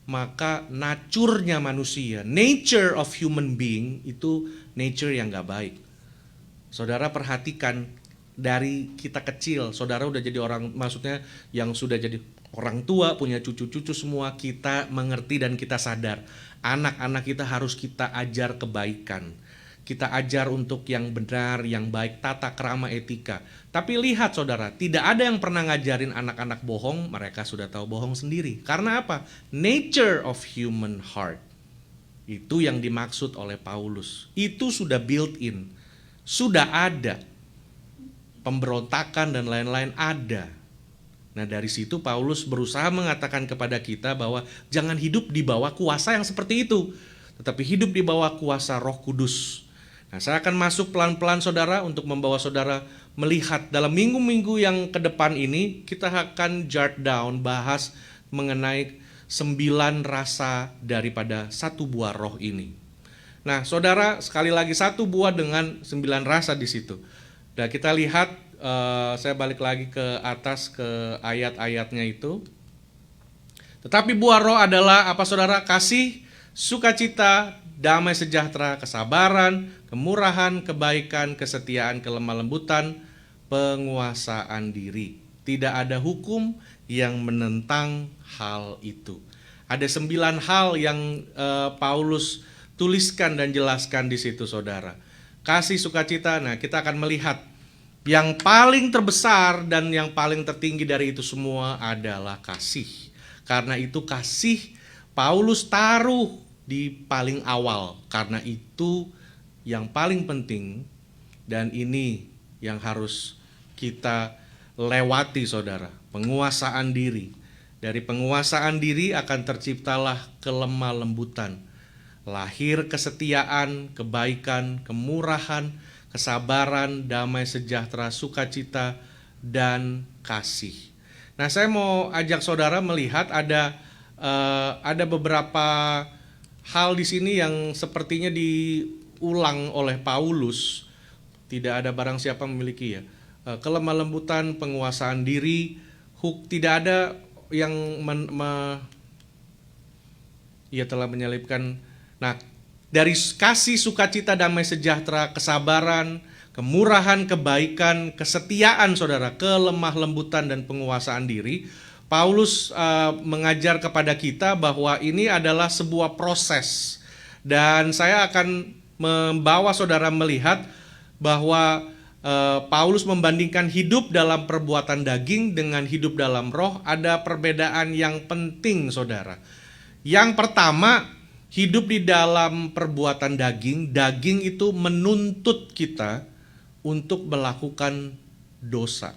maka nature-nya manusia, nature of human being, itu nature yang gak baik. Saudara perhatikan, dari kita kecil, saudara udah jadi orang, maksudnya yang sudah jadi orang tua, punya cucu-cucu semua, kita mengerti dan kita sadar, anak-anak kita harus kita ajar kebaikan. Kita ajar untuk yang benar, yang baik, tata krama etika. Tapi lihat, saudara, tidak ada yang pernah ngajarin anak-anak bohong, mereka sudah tahu bohong sendiri. Karena apa? Nature of human heart. Itu yang dimaksud oleh Paulus. Itu sudah built in. Sudah ada. Pemberontakan dan lain-lain ada. Nah, dari situ Paulus berusaha mengatakan kepada kita bahwa jangan hidup di bawah kuasa yang seperti itu, tetapi hidup di bawah kuasa Roh Kudus. Nah, saya akan masuk pelan-pelan, saudara, untuk membawa saudara melihat dalam minggu-minggu yang ke depan ini. Kita akan jot down, bahas mengenai 9 rasa daripada satu buah roh ini. Nah, saudara, sekali lagi satu buah dengan 9 rasa di situ. Dan kita lihat, saya balik lagi ke atas ke ayat-ayatnya itu. Tetapi buah roh adalah apa, saudara? Kasih, sukacita, damai sejahtera, kesabaran, kemurahan, kebaikan, kesetiaan, kelemah lembutan, penguasaan diri. Tidak ada hukum yang menentang hal itu. Ada 9 hal yang Paulus tuliskan dan jelaskan di situ, saudara. Kasih, sukacita. Nah, kita akan melihat yang paling terbesar dan yang paling tertinggi dari itu semua adalah kasih. Karena itu kasih Paulus taruh di paling awal, karena itu yang paling penting, dan ini yang harus kita lewati, saudara. Penguasaan diri. Dari penguasaan diri akan terciptalah kelemah lembutan. Lahir kesetiaan, kebaikan, kemurahan, kesabaran, damai sejahtera, sukacita, dan kasih. Nah, saya mau ajak saudara melihat ada beberapa hal di sini yang sepertinya diulang oleh Paulus. Tidak ada barang siapa memiliki, ya. Kelemah lembutan, penguasaan diri, tidak ada yang ia telah menyelipkan. Nah, dari kasih, sukacita, damai sejahtera, kesabaran, kemurahan, kebaikan, kesetiaan, saudara, kelemah lembutan, dan penguasaan diri, Paulus mengajar kepada kita bahwa ini adalah sebuah proses. Dan saya akan membawa saudara melihat bahwa Paulus membandingkan hidup dalam perbuatan daging dengan hidup dalam roh, ada perbedaan yang penting, saudara. Yang pertama, hidup di dalam perbuatan daging, daging itu menuntut kita untuk melakukan dosa.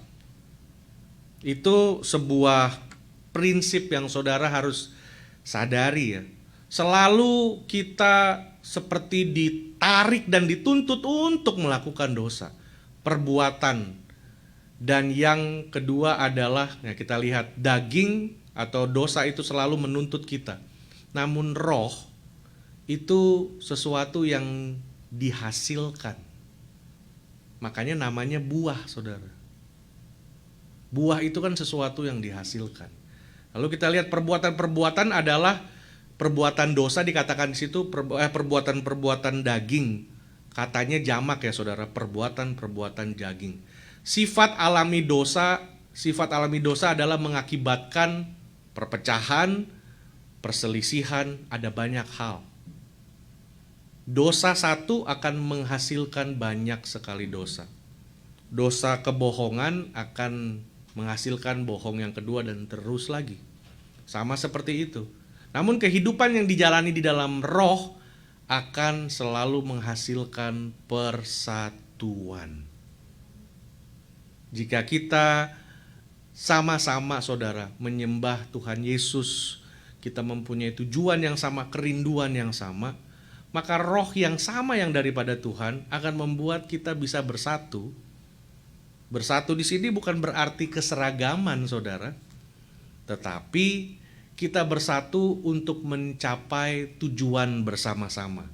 Itu sebuah prinsip yang saudara harus sadari ya. Selalu kita seperti ditarik dan dituntut untuk melakukan dosa, perbuatan. Dan yang kedua adalah, ya kita lihat, daging atau dosa itu selalu menuntut kita. Namun roh itu sesuatu yang dihasilkan. Makanya namanya buah, saudara. Buah itu kan sesuatu yang dihasilkan. Lalu kita lihat perbuatan-perbuatan adalah perbuatan dosa, dikatakan di situ perbuatan-perbuatan daging. Katanya jamak ya saudara, perbuatan-perbuatan daging. Sifat alami dosa adalah mengakibatkan perpecahan, perselisihan, ada banyak hal. Dosa satu akan menghasilkan banyak sekali dosa. Dosa kebohongan akan menghasilkan bohong yang kedua dan terus lagi. Sama seperti itu. Namun kehidupan yang dijalani di dalam roh akan selalu menghasilkan persatuan. Jika kita sama-sama saudara menyembah Tuhan Yesus, kita mempunyai tujuan yang sama, kerinduan yang sama, maka roh yang sama yang daripada Tuhan akan membuat kita bisa bersatu. Bersatu di sini bukan berarti keseragaman, saudara, tetapi kita bersatu untuk mencapai tujuan bersama-sama.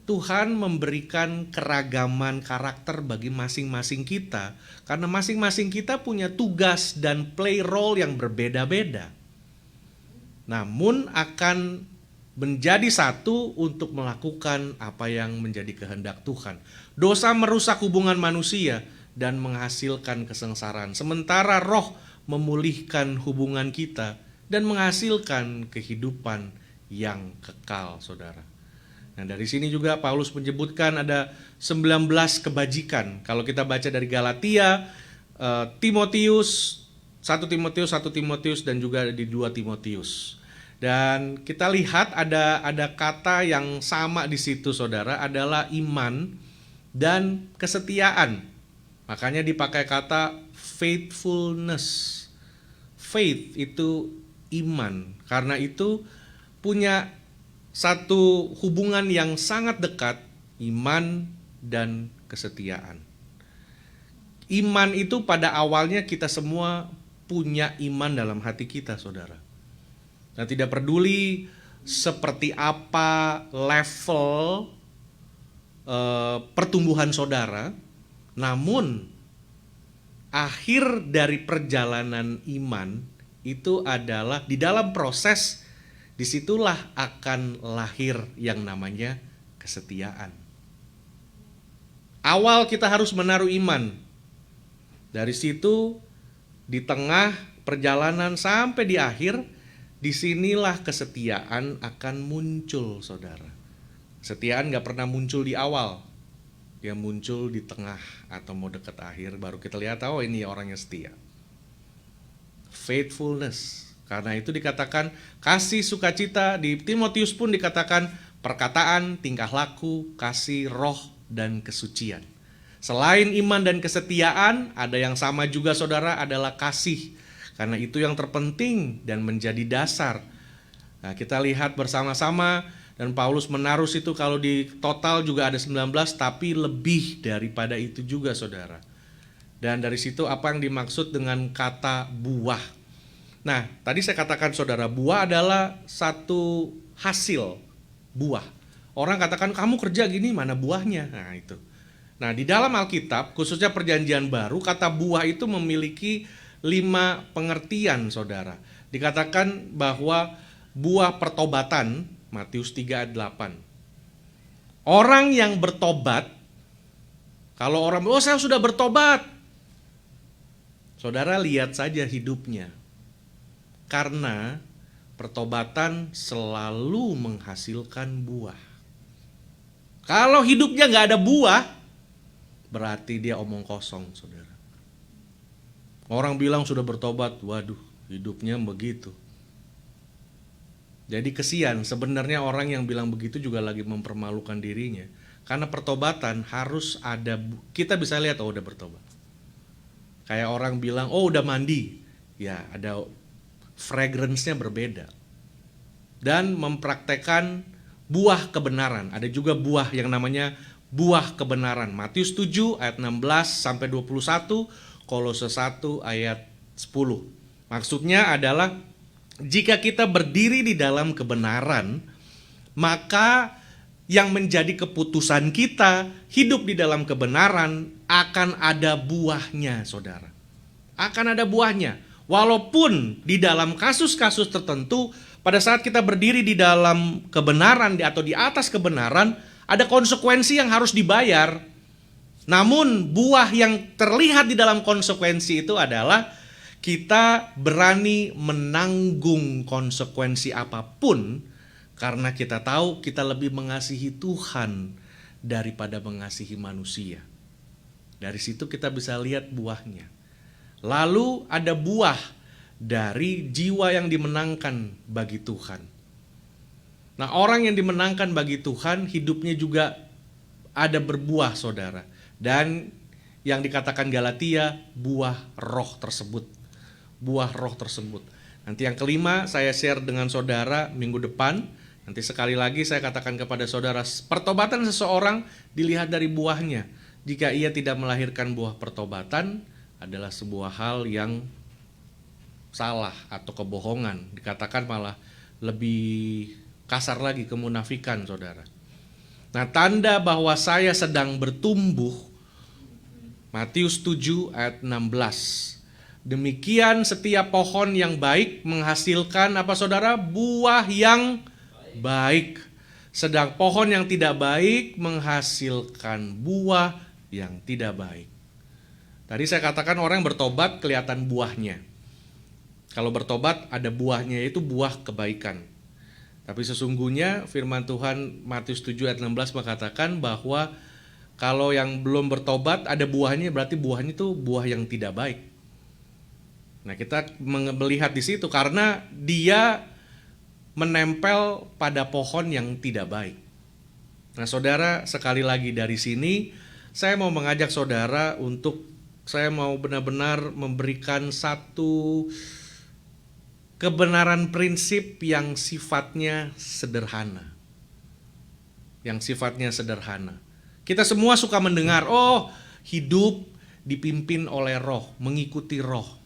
Tuhan memberikan keragaman karakter bagi masing-masing kita, karena masing-masing kita punya tugas dan play role yang berbeda-beda. Namun akan menjadi satu untuk melakukan apa yang menjadi kehendak Tuhan. Dosa merusak hubungan manusia dan menghasilkan kesengsaraan. Sementara roh memulihkan hubungan kita dan menghasilkan kehidupan yang kekal, saudara. Nah, dari sini juga Paulus menyebutkan ada 19 kebajikan. Kalau kita baca dari Galatia, Timotius, 1 Timotius dan juga di 2 Timotius. Dan kita lihat ada kata yang sama di situ, saudara, adalah iman dan kesetiaan. Makanya dipakai kata faithfulness. Faith itu iman. Karena itu punya satu hubungan yang sangat dekat, iman dan kesetiaan. Iman itu pada awalnya kita semua punya iman dalam hati kita, saudara. Dan tidak peduli seperti apa level pertumbuhan saudara, namun akhir dari perjalanan iman itu adalah di dalam proses, disitulah akan lahir yang namanya kesetiaan. Awal kita harus menaruh iman. Dari situ di tengah perjalanan sampai di akhir, disinilah kesetiaan akan muncul, saudara. Kesetiaan gak pernah muncul di awal. Dia muncul di tengah atau mau dekat akhir, baru kita lihat, oh ini orangnya setia. Faithfulness. Karena itu dikatakan kasih sukacita, di Timotius pun dikatakan perkataan, tingkah laku, kasih, roh, dan kesucian. Selain iman dan kesetiaan, ada yang sama juga saudara, adalah kasih. Karena itu yang terpenting dan menjadi dasar. Nah, kita lihat bersama-sama, dan Paulus menaruh situ kalau di total juga ada 19, tapi lebih daripada itu juga saudara. Dan dari situ apa yang dimaksud dengan kata buah. Nah, tadi saya katakan saudara, buah adalah satu hasil buah. Orang katakan kamu kerja gini, mana buahnya? Nah itu. Nah di dalam Alkitab, khususnya perjanjian baru, kata buah itu memiliki 5 pengertian saudara. Dikatakan bahwa buah pertobatan, Matius 3 ayat 8. Orang yang bertobat, kalau orang, oh saya sudah bertobat, saudara lihat saja hidupnya. Karena pertobatan selalu menghasilkan buah. Kalau hidupnya gak ada buah, berarti dia omong kosong, saudara. Orang bilang sudah bertobat, waduh, hidupnya begitu. Jadi kesian, sebenarnya orang yang bilang begitu juga lagi mempermalukan dirinya. Karena pertobatan harus ada, kita bisa lihat, oh udah bertobat. Kayak orang bilang, oh udah mandi. Ya, ada fragrance-nya berbeda. Dan mempraktekkan buah kebenaran. Ada juga buah yang namanya buah kebenaran. Matius 7 ayat 16 sampai 21, Kolose 1 ayat 10. Maksudnya adalah jika kita berdiri di dalam kebenaran, maka yang menjadi keputusan kita hidup di dalam kebenaran akan ada buahnya, saudara. Akan ada buahnya. Walaupun di dalam kasus-kasus tertentu, pada saat kita berdiri di dalam kebenaran atau di atas kebenaran, ada konsekuensi yang harus dibayar. Namun buah yang terlihat di dalam konsekuensi itu adalah kita berani menanggung konsekuensi apapun karena kita tahu kita lebih mengasihi Tuhan daripada mengasihi manusia. Dari situ kita bisa lihat buahnya. Lalu ada buah dari jiwa yang dimenangkan bagi Tuhan. Nah, orang yang dimenangkan bagi Tuhan hidupnya juga ada berbuah, saudara. Dan yang dikatakan Galatia, buah roh tersebut. Buah roh tersebut. Nanti yang kelima saya share dengan saudara minggu depan. Nanti sekali lagi saya katakan kepada saudara, pertobatan seseorang dilihat dari buahnya. Jika ia tidak melahirkan buah pertobatan, adalah sebuah hal yang salah atau kebohongan. Dikatakan malah lebih kasar lagi, kemunafikan, saudara. Nah, tanda bahwa saya sedang bertumbuh, Matius 7 ayat 16. Demikian setiap pohon yang baik menghasilkan apa, saudara? Buah yang baik. Sedang pohon yang tidak baik menghasilkan buah yang tidak baik. Tadi saya katakan orang yang bertobat kelihatan buahnya. Kalau bertobat ada buahnya, yaitu buah kebaikan. Tapi sesungguhnya firman Tuhan Matius 7 ayat 16 mengatakan bahwa kalau yang belum bertobat ada buahnya, berarti buahnya itu buah yang tidak baik. Nah, kita melihat di situ karena dia menempel pada pohon yang tidak baik. Nah, saudara, sekali lagi dari sini saya mau mengajak saudara untuk saya mau benar-benar memberikan satu kebenaran prinsip yang sifatnya sederhana. Yang sifatnya sederhana. Kita semua suka mendengar, oh, hidup dipimpin oleh roh, mengikuti roh.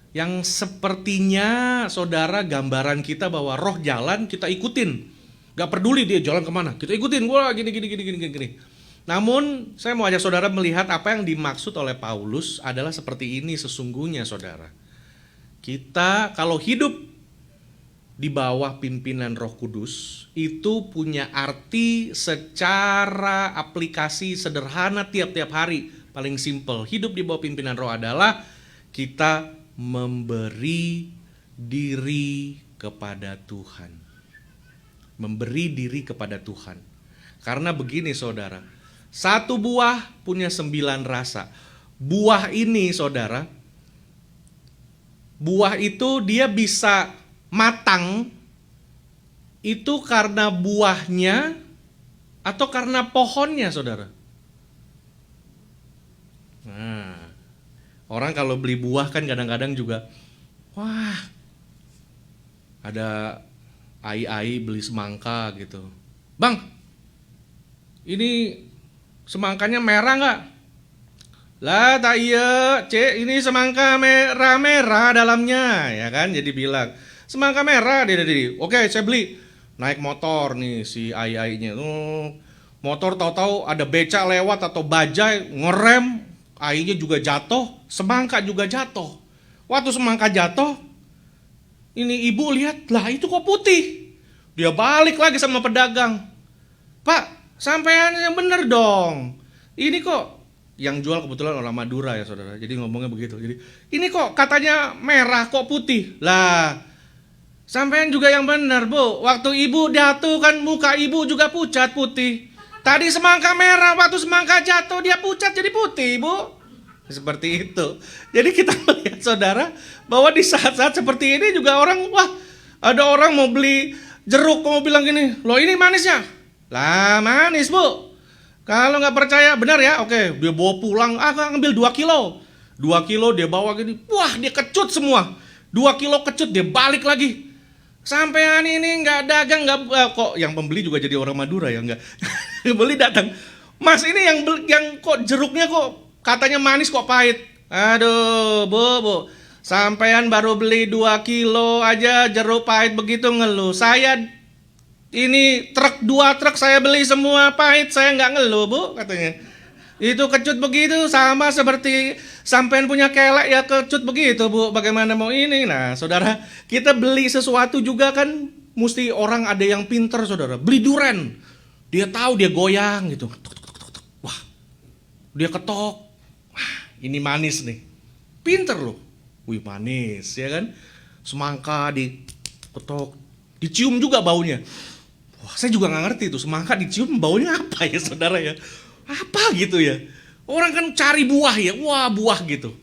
Yang sepertinya saudara gambaran kita bahwa roh jalan kita ikutin. Gak peduli dia jalan kemana, kita ikutin, wah gini. Namun saya mau ajak saudara melihat apa yang dimaksud oleh Paulus adalah seperti ini sesungguhnya, saudara. Kita kalau hidup di bawah pimpinan Roh Kudus itu punya arti secara aplikasi sederhana tiap-tiap hari. Paling simpel, hidup di bawah pimpinan Roh adalah kita memberi diri kepada Tuhan. Memberi diri kepada Tuhan. Karena begini, saudara, satu buah punya 9 rasa. Buah ini, saudara, buah itu dia bisa matang itu karena buahnya atau karena pohonnya, saudara. Nah, orang kalau beli buah kan kadang-kadang juga, wah, ada ai-ai beli semangka gitu. Bang, ini semangkanya merah nggak? Lah tak iya, cek ini semangka merah-merah dalamnya, ya kan? Jadi bilang, semangka merah, dia. Oke, saya beli. Naik motor nih si ai-ainya. Motor tahu-tahu ada becak lewat atau bajai, ngerem, ainya juga jatuh, semangka juga jatuh. Waktu semangka jatuh, ini ibu lihat, lah itu kok putih. Dia balik lagi sama pedagang. Pak, sampean yang bener dong. Ini kok, yang jual kebetulan orang Madura ya, saudara. Jadi ngomongnya begitu. Jadi ini kok katanya merah kok putih. Lah, sampean juga yang bener, Bu. Waktu ibu jatuh kan muka ibu juga pucat putih. Tadi semangka merah, waktu semangka jatuh dia pucat jadi putih, Bu. Seperti itu. Jadi kita melihat saudara bahwa di saat-saat seperti ini juga orang, wah ada orang mau beli jeruk, mau bilang gini, loh ini manis ya? Lah manis, Bu. Kalau nggak percaya, benar ya? Oke, dia bawa pulang, ngambil 2 kilo. 2 kilo dia bawa gini, wah dia kecut semua. 2 kilo kecut, dia balik lagi. Sampean ini nggak dagang, nggak kok yang pembeli juga jadi orang Madura ya nggak. Beli datang, Mas ini yang kok jeruknya kok katanya manis kok pahit. Aduh, Bu, sampean baru beli 2 kilo aja jeruk pahit begitu ngeluh. Saya ini 2 truk saya beli semua pahit, saya nggak ngeluh, Bu, katanya. Itu kecut begitu sama seperti sampean punya kelek ya kecut begitu, Bu. Bagaimana mau ini? Nah, saudara, kita beli sesuatu juga kan mesti orang ada yang pinter, saudara. Beli duren, dia tahu dia goyang gitu. Wah, dia ketok. Wah, ini manis nih. Pinter loh. Wih, manis ya kan? Semangka diketok, dicium juga baunya. Wah, saya juga nggak ngerti tuh semangka dicium baunya apa ya, saudara ya. Apa gitu ya? Orang kan cari buah ya, wah buah gitu.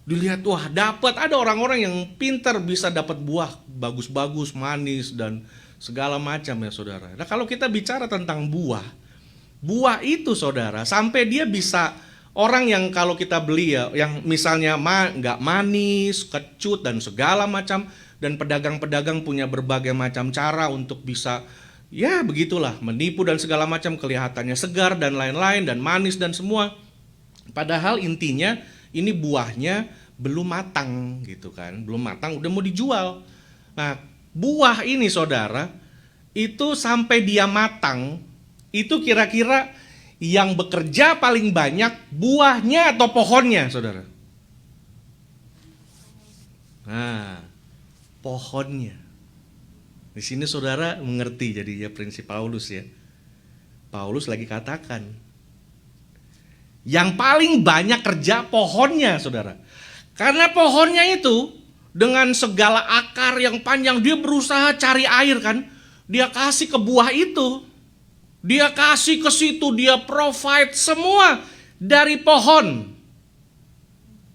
Dilihat, wah dapat, ada orang-orang yang pintar bisa dapat buah bagus-bagus, manis dan segala macam ya saudara. Nah kalau kita bicara tentang buah, buah itu saudara, sampai dia bisa orang yang kalau kita beli ya, yang misalnya nggak manis, kecut dan segala macam, dan pedagang-pedagang punya berbagai macam cara untuk bisa ya begitulah, menipu dan segala macam, kelihatannya segar dan lain-lain dan manis dan semua. Padahal intinya ini buahnya belum matang gitu kan, belum matang udah mau dijual. Nah, buah ini saudara, itu sampai dia matang, itu kira-kira yang bekerja paling banyak buahnya atau pohonnya, saudara? Nah, pohonnya. Di sini saudara mengerti jadinya prinsip Paulus ya. Paulus lagi katakan, yang paling banyak kerja pohonnya, saudara. Karena pohonnya itu dengan segala akar yang panjang, dia berusaha cari air kan. Dia kasih ke buah itu. Dia kasih ke situ, dia provide semua dari pohon.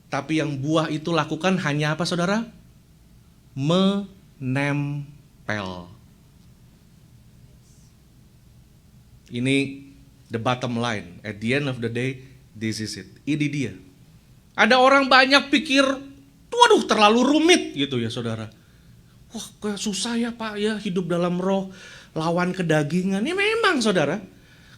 Tapi yang buah itu lakukan hanya apa, saudara? Menempel. Ini the bottom line. At the end of the day, this is it. Ini dia. Ada orang banyak pikir, waduh terlalu rumit gitu ya saudara. Wah kayak susah ya Pak ya hidup dalam roh, lawan kedagingan. Ya memang saudara.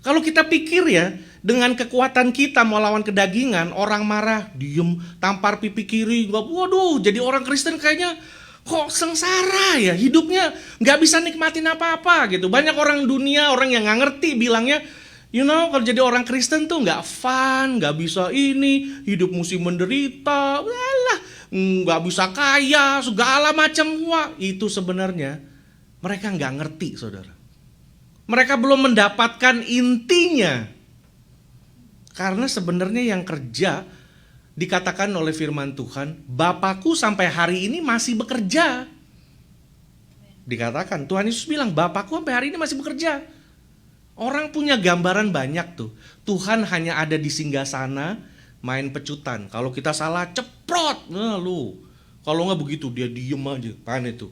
Kalau kita pikir ya, dengan kekuatan kita mau lawan kedagingan, orang marah, diem, tampar pipi kiri, waduh jadi orang Kristen kayaknya kok sengsara ya, hidupnya gak bisa nikmatin apa-apa gitu. Banyak orang dunia, orang yang gak ngerti bilangnya, you know kalau jadi orang Kristen tuh gak fun, gak bisa ini, hidup mesti menderita, walah, gak bisa kaya, segala macam. Wah itu sebenarnya mereka gak ngerti saudara. Mereka belum mendapatkan intinya. Karena sebenarnya yang kerja, dikatakan oleh firman Tuhan, Bapakku sampai hari ini masih bekerja. Dikatakan, Tuhan Yesus bilang, Bapakku sampai hari ini masih bekerja. Orang punya gambaran banyak tuh. Tuhan hanya ada di singgasana, main pecutan. Kalau kita salah, ceprot. Nah lu, kalau nggak begitu, dia diem aja. Kan itu.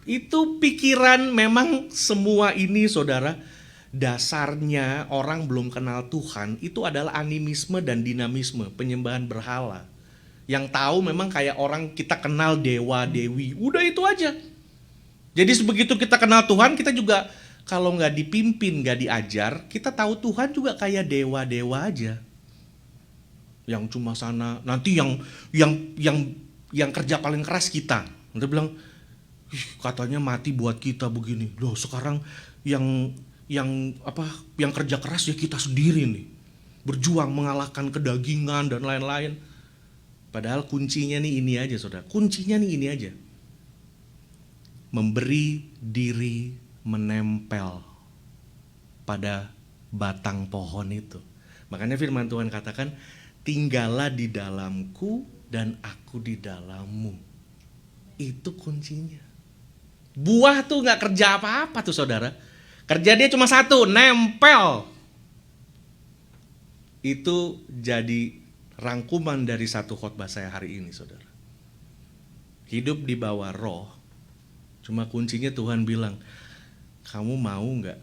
Itu pikiran memang semua ini saudara. Dasarnya orang belum kenal Tuhan itu adalah animisme dan dinamisme, penyembahan berhala. Yang tahu memang kayak orang kita kenal dewa dewi, udah itu aja. Jadi sebegitu kita kenal Tuhan, kita juga kalau nggak dipimpin, nggak diajar, kita tahu Tuhan juga kayak dewa dewa aja. Yang cuma sana, nanti yang kerja paling keras kita. Nanti bilang, katanya mati buat kita begini. Loh sekarang yang kerja keras ya kita sendiri nih, berjuang mengalahkan kedagingan dan lain-lain. Padahal kuncinya nih ini aja saudara, kuncinya nih ini aja, memberi diri menempel pada batang pohon itu. Makanya firman Tuhan katakan, tinggallah di dalamku dan aku di dalammu. Itu kuncinya. Buah tuh gak kerja apa-apa tuh saudara. Kerja dia cuma satu, nempel. Itu jadi rangkuman dari satu khotbah saya hari ini, saudara. Hidup di bawah roh, cuma kuncinya Tuhan bilang, kamu mau nggak?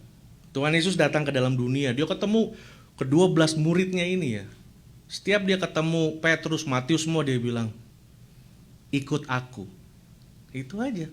Tuhan Yesus datang ke dalam dunia, dia ketemu ke-12 muridnya ini ya. Setiap dia ketemu Petrus, Matius semua, dia bilang, ikut aku. Itu aja.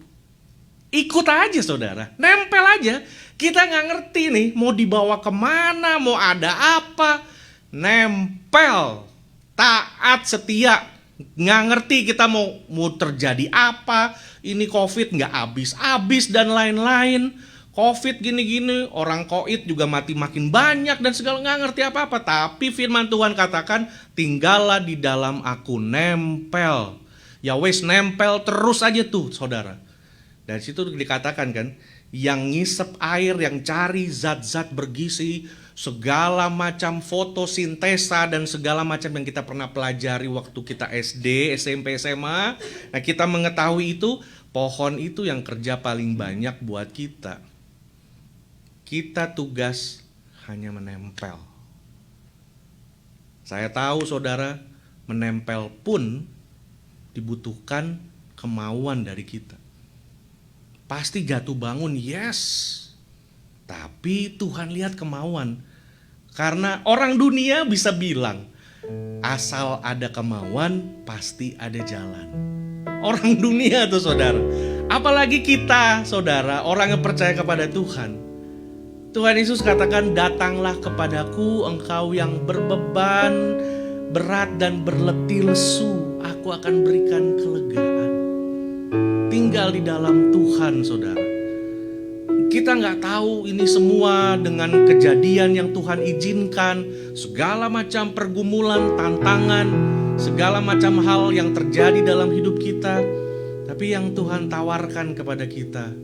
Ikut aja saudara, nempel aja. Kita nggak ngerti nih mau dibawa kemana, mau ada apa. Nempel, taat, setia. Nggak ngerti kita mau terjadi apa. Ini COVID nggak habis-habis dan lain-lain. COVID gini-gini, orang koid juga mati makin banyak dan segala, nggak ngerti apa-apa. Tapi firman Tuhan katakan, tinggallah di dalam aku, nempel. Ya wes, nempel terus aja tuh saudara. Dari situ dikatakan kan, yang ngisep air, yang cari zat-zat bergizi, segala macam fotosintesa dan segala macam yang kita pernah pelajari waktu kita SD, SMP, SMA. Nah, kita mengetahui itu, pohon itu yang kerja paling banyak buat kita. Kita tugas hanya menempel. Saya tahu saudara, menempel pun dibutuhkan kemauan dari kita. Pasti jatuh bangun, yes. Tapi Tuhan lihat kemauan. Karena orang dunia bisa bilang, asal ada kemauan pasti ada jalan. Orang dunia tuh saudara. Apalagi kita saudara, orang yang percaya kepada Tuhan. Tuhan Yesus katakan, datanglah kepadaku engkau yang berbeban berat dan berletih lesu, aku akan berikan kelegaan. Tinggal di dalam Tuhan saudara. Kita nggak tahu ini semua dengan kejadian yang Tuhan izinkan, segala macam pergumulan, tantangan, segala macam hal yang terjadi dalam hidup kita. Tapi yang Tuhan tawarkan kepada kita,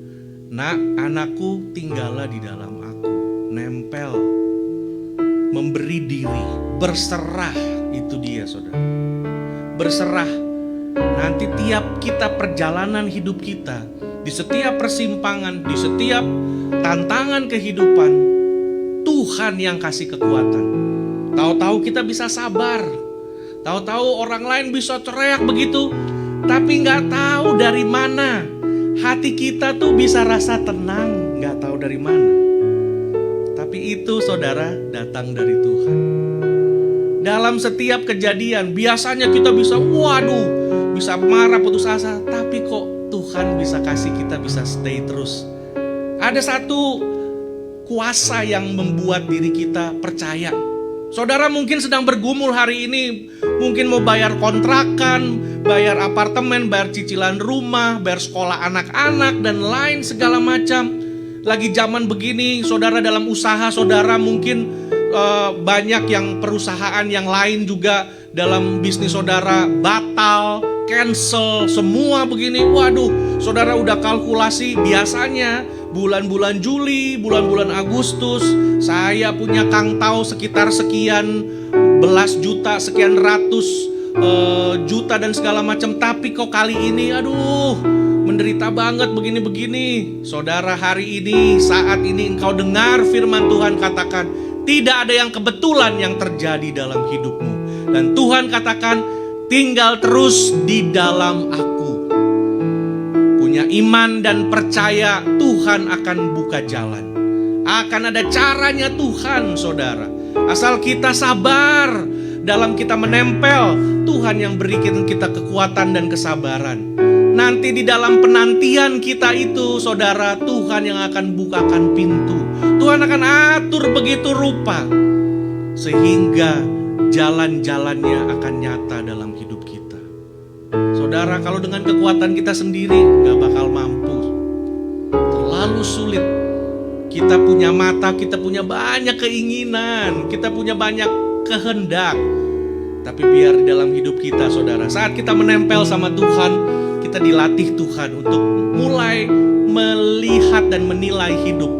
nak, anakku, tinggallah di dalam aku, nempel, memberi diri, berserah, itu dia saudara. Berserah. Nanti tiap kita perjalanan hidup kita, di setiap persimpangan, di setiap tantangan kehidupan, Tuhan yang kasih kekuatan. Tahu-tahu kita bisa sabar, tahu-tahu orang lain bisa teriak begitu, tapi nggak tahu dari mana. Hati kita tuh bisa rasa tenang, nggak tahu dari mana. Tapi itu saudara datang dari Tuhan. Dalam setiap kejadian, biasanya kita bisa, bisa marah, putus asa, tapi kok Tuhan bisa kasih kita bisa stay terus. Ada satu kuasa yang membuat diri kita percaya. Saudara mungkin sedang bergumul hari ini, mungkin mau bayar kontrakan, bayar apartemen, bayar cicilan rumah, bayar sekolah anak-anak dan lain segala macam. Lagi zaman begini, saudara dalam usaha saudara mungkin banyak yang perusahaan yang lain juga dalam bisnis saudara batal, cancel, semua begini. Waduh, saudara udah kalkulasi, biasanya bulan-bulan Juli, bulan-bulan Agustus, saya punya kangtau sekitar sekian belas juta, sekian ratus juta dan segala macam. Tapi kok kali ini, aduh, menderita banget begini-begini. Saudara, hari ini, saat ini engkau dengar firman Tuhan katakan, tidak ada yang kebetulan yang terjadi dalam hidupmu. Dan Tuhan katakan, tinggal terus di dalam aku. Punya iman dan percaya Tuhan akan buka jalan. Akan ada caranya Tuhan saudara. Asal kita sabar dalam kita menempel, Tuhan yang berikan kita kekuatan dan kesabaran. Nanti di dalam penantian kita itu saudara, Tuhan yang akan bukakan pintu. Tuhan akan atur begitu rupa sehingga jalan-jalannya akan nyata dalam hidup kita. Saudara, kalau dengan kekuatan kita sendiri gak bakal mampu. Terlalu sulit. Kita punya mata, kita punya banyak keinginan, kita punya banyak kehendak. Tapi biar di dalam hidup kita saudara, saat kita menempel sama Tuhan, kita dilatih Tuhan untuk mulai melihat dan menilai hidup.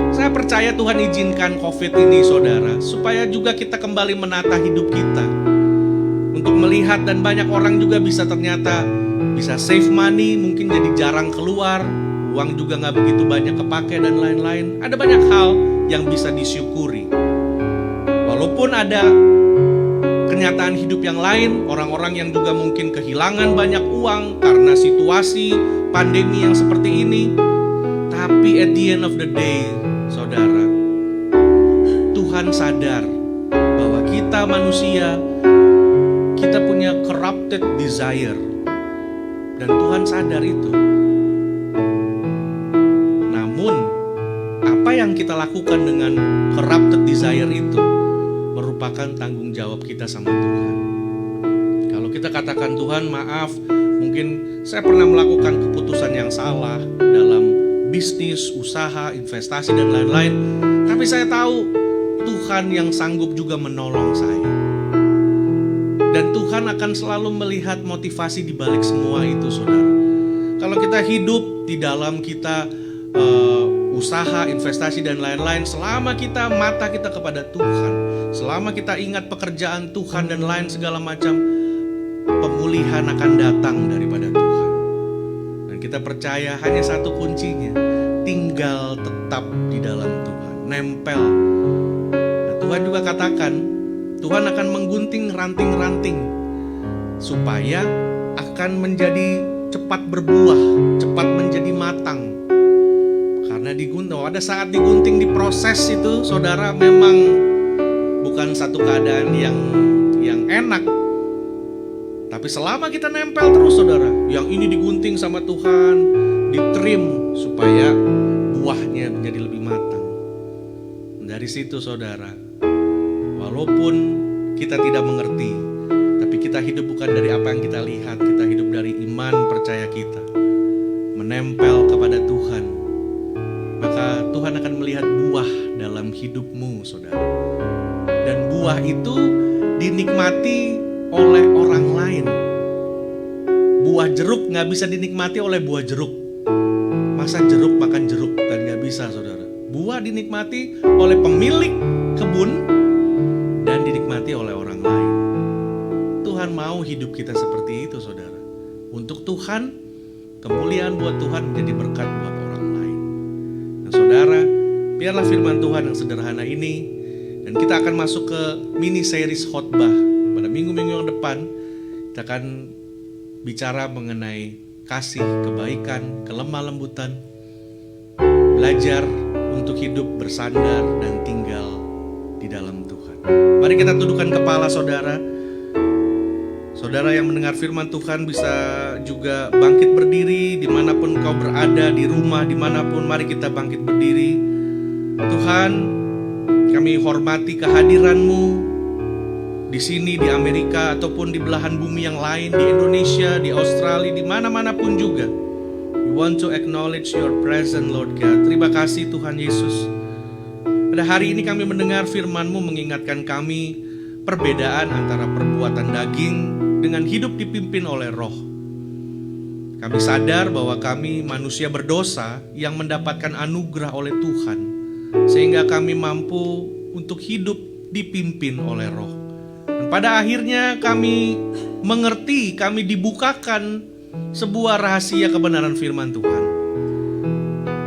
Saya percaya Tuhan izinkan COVID ini saudara, supaya juga kita kembali menata hidup kita. Untuk melihat, dan banyak orang juga bisa ternyata bisa save money, mungkin jadi jarang keluar. uang juga nggak begitu banyak kepake dan lain-lain. Ada banyak hal yang bisa disyukuri. Walaupun ada kenyataan hidup yang lain, orang-orang yang juga mungkin kehilangan banyak uang karena situasi pandemi yang seperti ini. Tapi at the end of the day, saudara, Tuhan sadar bahwa kita manusia, kita punya corrupted desire. Dan Tuhan sadar itu. Namun, apa yang kita lakukan dengan corrupted desire itu merupakan tanggung jawab kita sama Tuhan. Kalau kita katakan, Tuhan maaf, mungkin saya pernah melakukan keputusan yang salah dalam bisnis, usaha, investasi dan lain-lain. Tapi saya tahu Tuhan yang sanggup juga menolong saya. Dan Tuhan akan selalu melihat motivasi di balik semua itu, saudara. Kalau kita hidup di dalam kita usaha, investasi dan lain-lain, selama kita mata kita kepada Tuhan, selama kita ingat pekerjaan Tuhan dan lain segala macam, pemulihan akan datang daripada Tuhan. Dan kita percaya hanya satu kuncinya, tinggal tetap di dalam Tuhan, nempel. Nah, Tuhan juga katakan, Tuhan akan menggunting ranting-ranting supaya akan menjadi cepat berbuah, cepat menjadi matang. Karena digunting, ada saat digunting, diproses itu, saudara, memang bukan satu keadaan yang enak. Tapi selama kita nempel terus, saudara, yang ini digunting sama Tuhan, ditrim supaya buahnya menjadi lebih matang. Dari situ, saudara, walaupun kita tidak mengerti, tapi kita hidup bukan dari apa yang kita lihat, kita hidup dari iman percaya kita, menempel kepada Tuhan. Maka Tuhan akan melihat buah dalam hidupmu, saudara. Dan buah itu dinikmati oleh orang lain. Buah jeruk gak bisa dinikmati oleh buah jeruk. Masa jeruk makan jeruk? Kan gak bisa, saudara. Buah dinikmati oleh pemilik kebun dan dinikmati oleh orang lain. Tuhan mau hidup kita seperti itu, saudara. Untuk Tuhan, kemuliaan buat Tuhan menjadi berkat buat orang lain. Nah, saudara, biarlah firman Tuhan yang sederhana ini, dan kita akan masuk ke mini series khotbah. Pada minggu-minggu yang depan, kita akan bicara mengenai kasih, kebaikan, kelemah lembutan, belajar untuk hidup bersandar dan tinggal di dalam Tuhan. Mari kita tundukkan kepala, saudara. Saudara yang mendengar firman Tuhan bisa juga bangkit berdiri dimanapun kau berada, di rumah, dimanapun, mari kita bangkit berdiri. Tuhan, kami hormati kehadiran-Mu di sini, di Amerika, ataupun di belahan bumi yang lain, di Indonesia, di Australia, di mana-mana pun juga. We want to acknowledge your presence, Lord God. Terima kasih Tuhan Yesus. Pada hari ini kami mendengar firman-Mu mengingatkan kami perbedaan antara perbuatan daging dengan hidup dipimpin oleh roh. Kami sadar bahwa kami manusia berdosa yang mendapatkan anugerah oleh Tuhan, sehingga kami mampu untuk hidup dipimpin oleh roh. Dan pada akhirnya kami mengerti, kami dibukakan sebuah rahasia kebenaran firman Tuhan,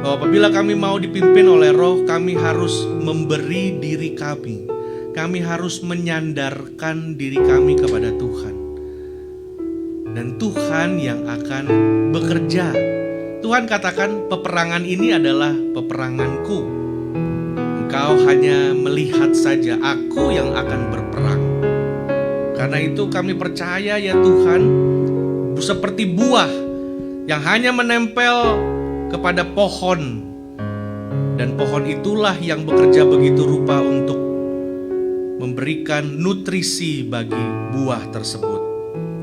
bahwa apabila kami mau dipimpin oleh roh, kami harus memberi diri kami. Kami harus menyandarkan diri kami kepada Tuhan. Dan Tuhan yang akan bekerja. Tuhan katakan, peperangan ini adalah peperanganku. Engkau hanya melihat saja, aku yang akan berperang. Karena itu kami percaya ya Tuhan, seperti buah yang hanya menempel kepada pohon. Dan pohon itulah yang bekerja begitu rupa untuk memberikan nutrisi bagi buah tersebut.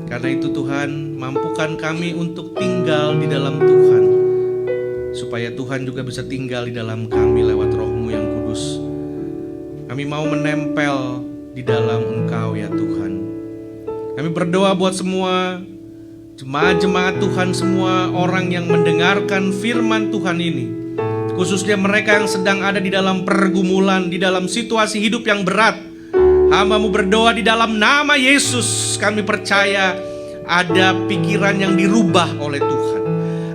Karena itu Tuhan, mampukan kami untuk tinggal di dalam Tuhan, supaya Tuhan juga bisa tinggal di dalam kami lewat Roh-Mu yang kudus. Kami mau menempel di dalam Engkau ya Tuhan. Kami berdoa buat semua jemaat-jemaat Tuhan, semua orang yang mendengarkan firman Tuhan ini, khususnya mereka yang sedang ada di dalam pergumulan, di dalam situasi hidup yang berat. Hamba-Mu berdoa di dalam nama Yesus, kami percaya ada pikiran yang dirubah oleh Tuhan.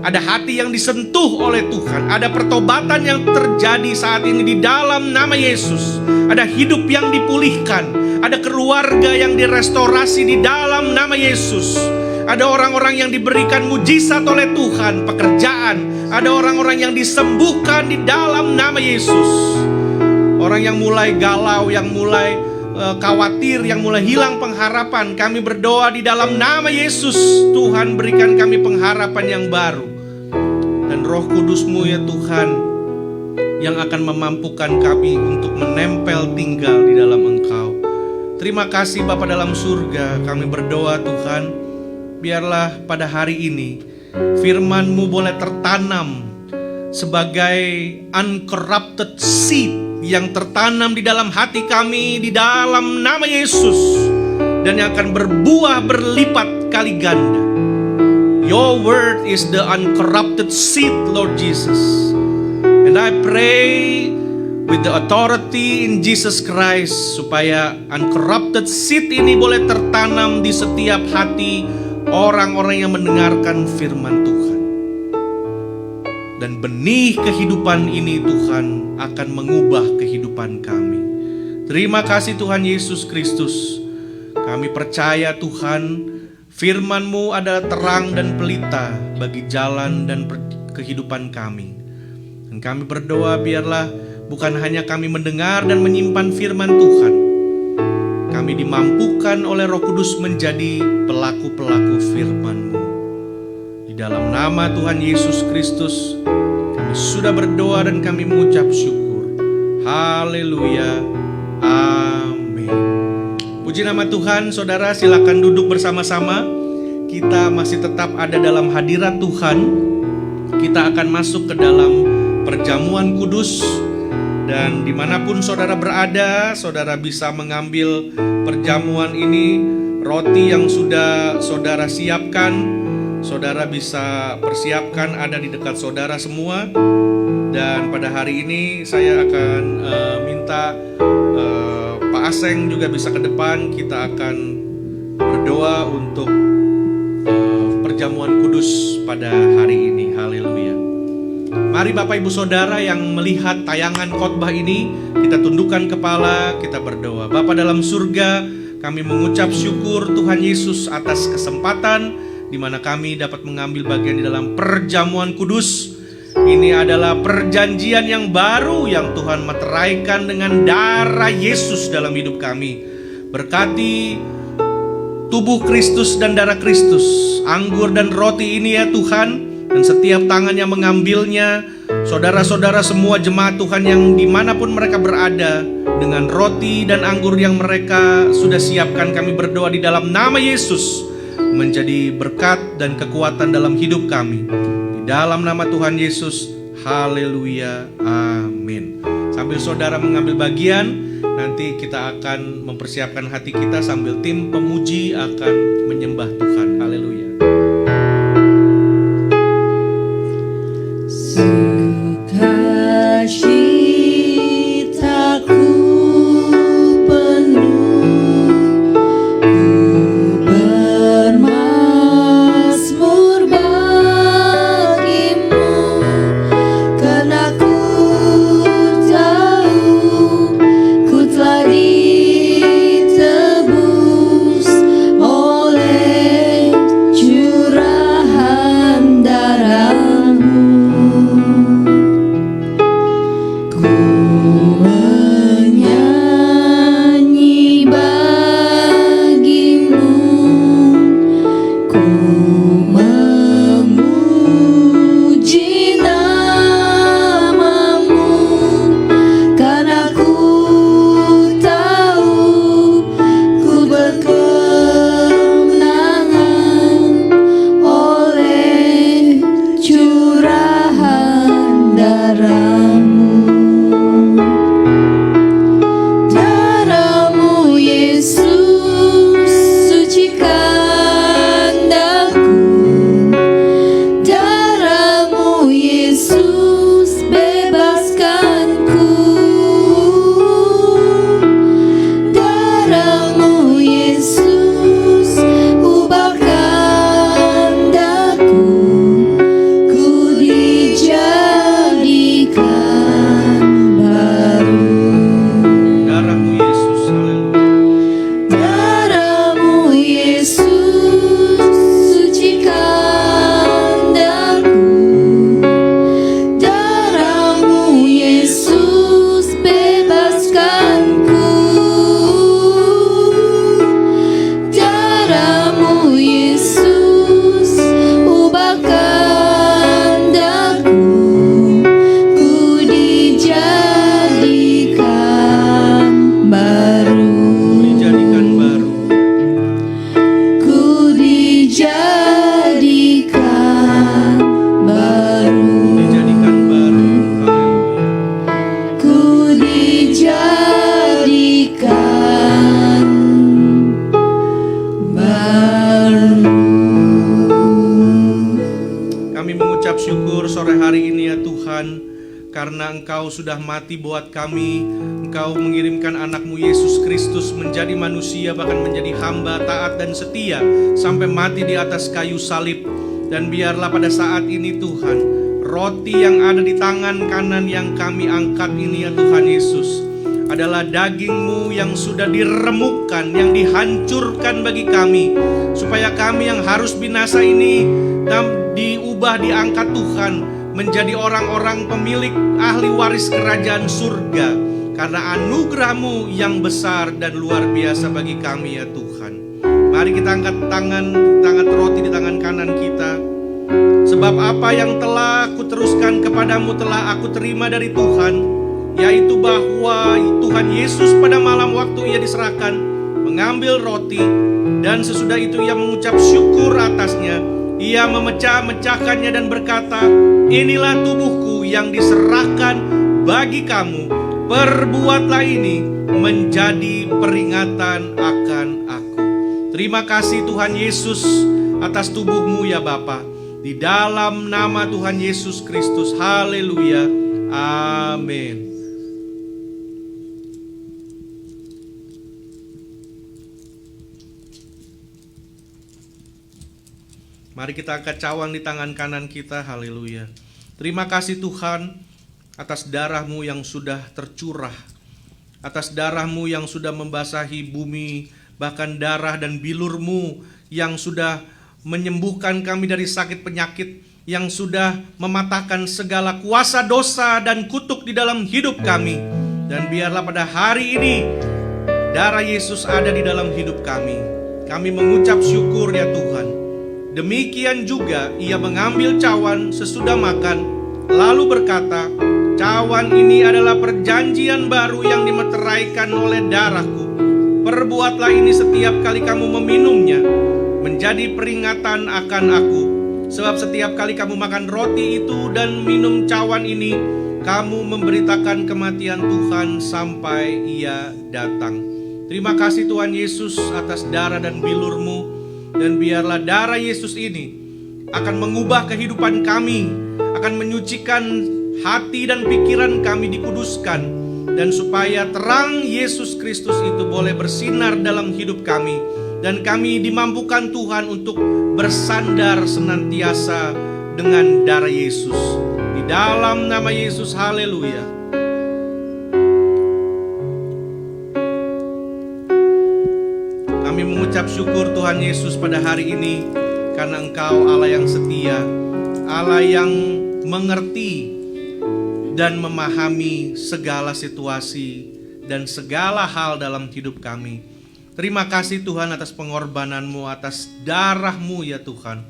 Ada hati yang disentuh oleh Tuhan. Ada pertobatan yang terjadi saat ini di dalam nama Yesus. Ada hidup yang dipulihkan. Ada keluarga yang direstorasi di dalam nama Yesus. Ada orang-orang yang diberikan mujizat oleh Tuhan, pekerjaan. Ada orang-orang yang disembuhkan di dalam nama Yesus. Orang yang mulai galau, yang mulai khawatir, yang mulai hilang pengharapan, kami berdoa di dalam nama Yesus. Tuhan, berikan kami pengharapan yang baru. Dan Roh Kudus-Mu ya Tuhan, yang akan memampukan kami untuk menempel tinggal di dalam Engkau. Terima kasih Bapa dalam surga. Kami berdoa Tuhan, biarlah pada hari ini firman-Mu boleh tertanam sebagai uncorrupted seed yang tertanam di dalam hati kami di dalam nama Yesus, dan yang akan berbuah berlipat kali ganda. Your word is the uncorrupted seed, Lord Jesus. And I pray with the authority in Jesus Christ, supaya uncorrupted seed ini boleh tertanam di setiap hati orang-orang yang mendengarkan firman Tuhan. Dan benih kehidupan ini Tuhan akan mengubah kehidupan kami. Terima kasih Tuhan Yesus Kristus. Kami percaya Tuhan, firman-Mu adalah terang dan pelita bagi jalan dan kehidupan kami. Dan kami berdoa biarlah bukan hanya kami mendengar dan menyimpan firman Tuhan, kami dimampukan oleh Roh Kudus menjadi pelaku-pelaku firman-Mu. Di dalam nama Tuhan Yesus Kristus kami sudah berdoa dan kami mengucap syukur. Haleluya. Amin. Puji nama Tuhan. Saudara, silakan duduk bersama-sama. Kita masih tetap ada dalam hadirat Tuhan. Kita akan masuk ke dalam perjamuan kudus. Dan dimanapun saudara berada, saudara bisa mengambil perjamuan ini. Roti yang sudah saudara siapkan, saudara bisa persiapkan, ada di dekat saudara semua. Dan pada hari ini saya akan minta Pak Aseng juga bisa ke depan. Kita akan berdoa untuk perjamuan kudus pada hari ini. Haleluya. Mari Bapak Ibu Saudara yang melihat tayangan khotbah ini, kita tundukkan kepala, kita berdoa. Bapa dalam surga, kami mengucap syukur Tuhan Yesus atas kesempatan di mana kami dapat mengambil bagian di dalam perjamuan kudus. Ini adalah perjanjian yang baru yang Tuhan meteraikan dengan darah Yesus dalam hidup kami. Berkati tubuh Kristus dan darah Kristus, anggur dan roti ini ya Tuhan, dan setiap tangan yang mengambilnya, saudara-saudara semua jemaat Tuhan yang dimanapun mereka berada, dengan roti dan anggur yang mereka sudah siapkan, kami berdoa di dalam nama Yesus, menjadi berkat dan kekuatan dalam hidup kami. Di dalam nama Tuhan Yesus, haleluya, amin. Sambil saudara mengambil bagian, nanti kita akan mempersiapkan hati kita sambil tim pemuji akan menyembah Tuhan. Haleluya. Sukacitaku penuh, ku bermazmur bagimu, karena ku tahu ku telah ditebus oleh Kami mengucap syukur sore hari ini ya Tuhan, karena Engkau sudah mati buat kami. Engkau mengirimkan anakmu Yesus Kristus menjadi manusia, bahkan menjadi hamba taat dan setia sampai mati di atas kayu salib. Dan biarlah pada saat ini Tuhan, roti yang ada di tangan kanan yang kami angkat ini ya Tuhan Yesus, adalah daging-Mu yang sudah diremukkan, yang dihancurkan bagi kami, supaya kami yang harus binasa ini diubah, diangkat Tuhan, menjadi orang-orang pemilik ahli waris kerajaan surga, karena anugerah-Mu yang besar dan luar biasa bagi kami ya Tuhan. Mari kita angkat tangan roti di tangan kanan kita. Sebab apa yang telah kuteruskan kepadamu telah aku terima dari Tuhan, yaitu bahwa Tuhan Yesus pada malam waktu ia diserahkan mengambil roti, dan sesudah itu ia mengucap syukur atasnya. Ia memecah-mecahkannya dan berkata, inilah tubuhku yang diserahkan bagi kamu. Perbuatlah ini menjadi peringatan akan aku. Terima kasih Tuhan Yesus atas tubuh-Mu ya Bapa. Di dalam nama Tuhan Yesus Kristus. Haleluya. Amin. Mari kita angkat cawan di tangan kanan kita. Haleluya. Terima kasih Tuhan atas darah-Mu yang sudah tercurah, atas darah-Mu yang sudah membasahi bumi, bahkan darah dan bilur-Mu yang sudah menyembuhkan kami dari sakit penyakit, yang sudah mematahkan segala kuasa dosa dan kutuk di dalam hidup kami. Dan biarlah pada hari ini darah Yesus ada di dalam hidup kami. Kami mengucap syukur ya Tuhan. Demikian juga ia mengambil cawan sesudah makan, lalu berkata, cawan ini adalah perjanjian baru yang dimeteraikan oleh darahku. Perbuatlah ini setiap kali kamu meminumnya, menjadi peringatan akan aku. Sebab setiap kali kamu makan roti itu dan minum cawan ini, kamu memberitakan kematian Tuhan sampai ia datang. Terima kasih Tuhan Yesus atas darah dan bilur-Mu. Dan biarlah darah Yesus ini akan mengubah kehidupan kami, akan menyucikan hati dan pikiran kami, dikuduskan, dan supaya terang Yesus Kristus itu boleh bersinar dalam hidup kami, dan kami dimampukan Tuhan untuk bersandar senantiasa dengan darah Yesus. Di dalam nama Yesus, haleluya. Kami mengucap syukur Tuhan Yesus pada hari ini, karena Engkau Allah yang setia, Allah yang mengerti dan memahami segala situasi dan segala hal dalam hidup kami. Terima kasih Tuhan atas pengorbanan-Mu, atas darah-Mu ya Tuhan.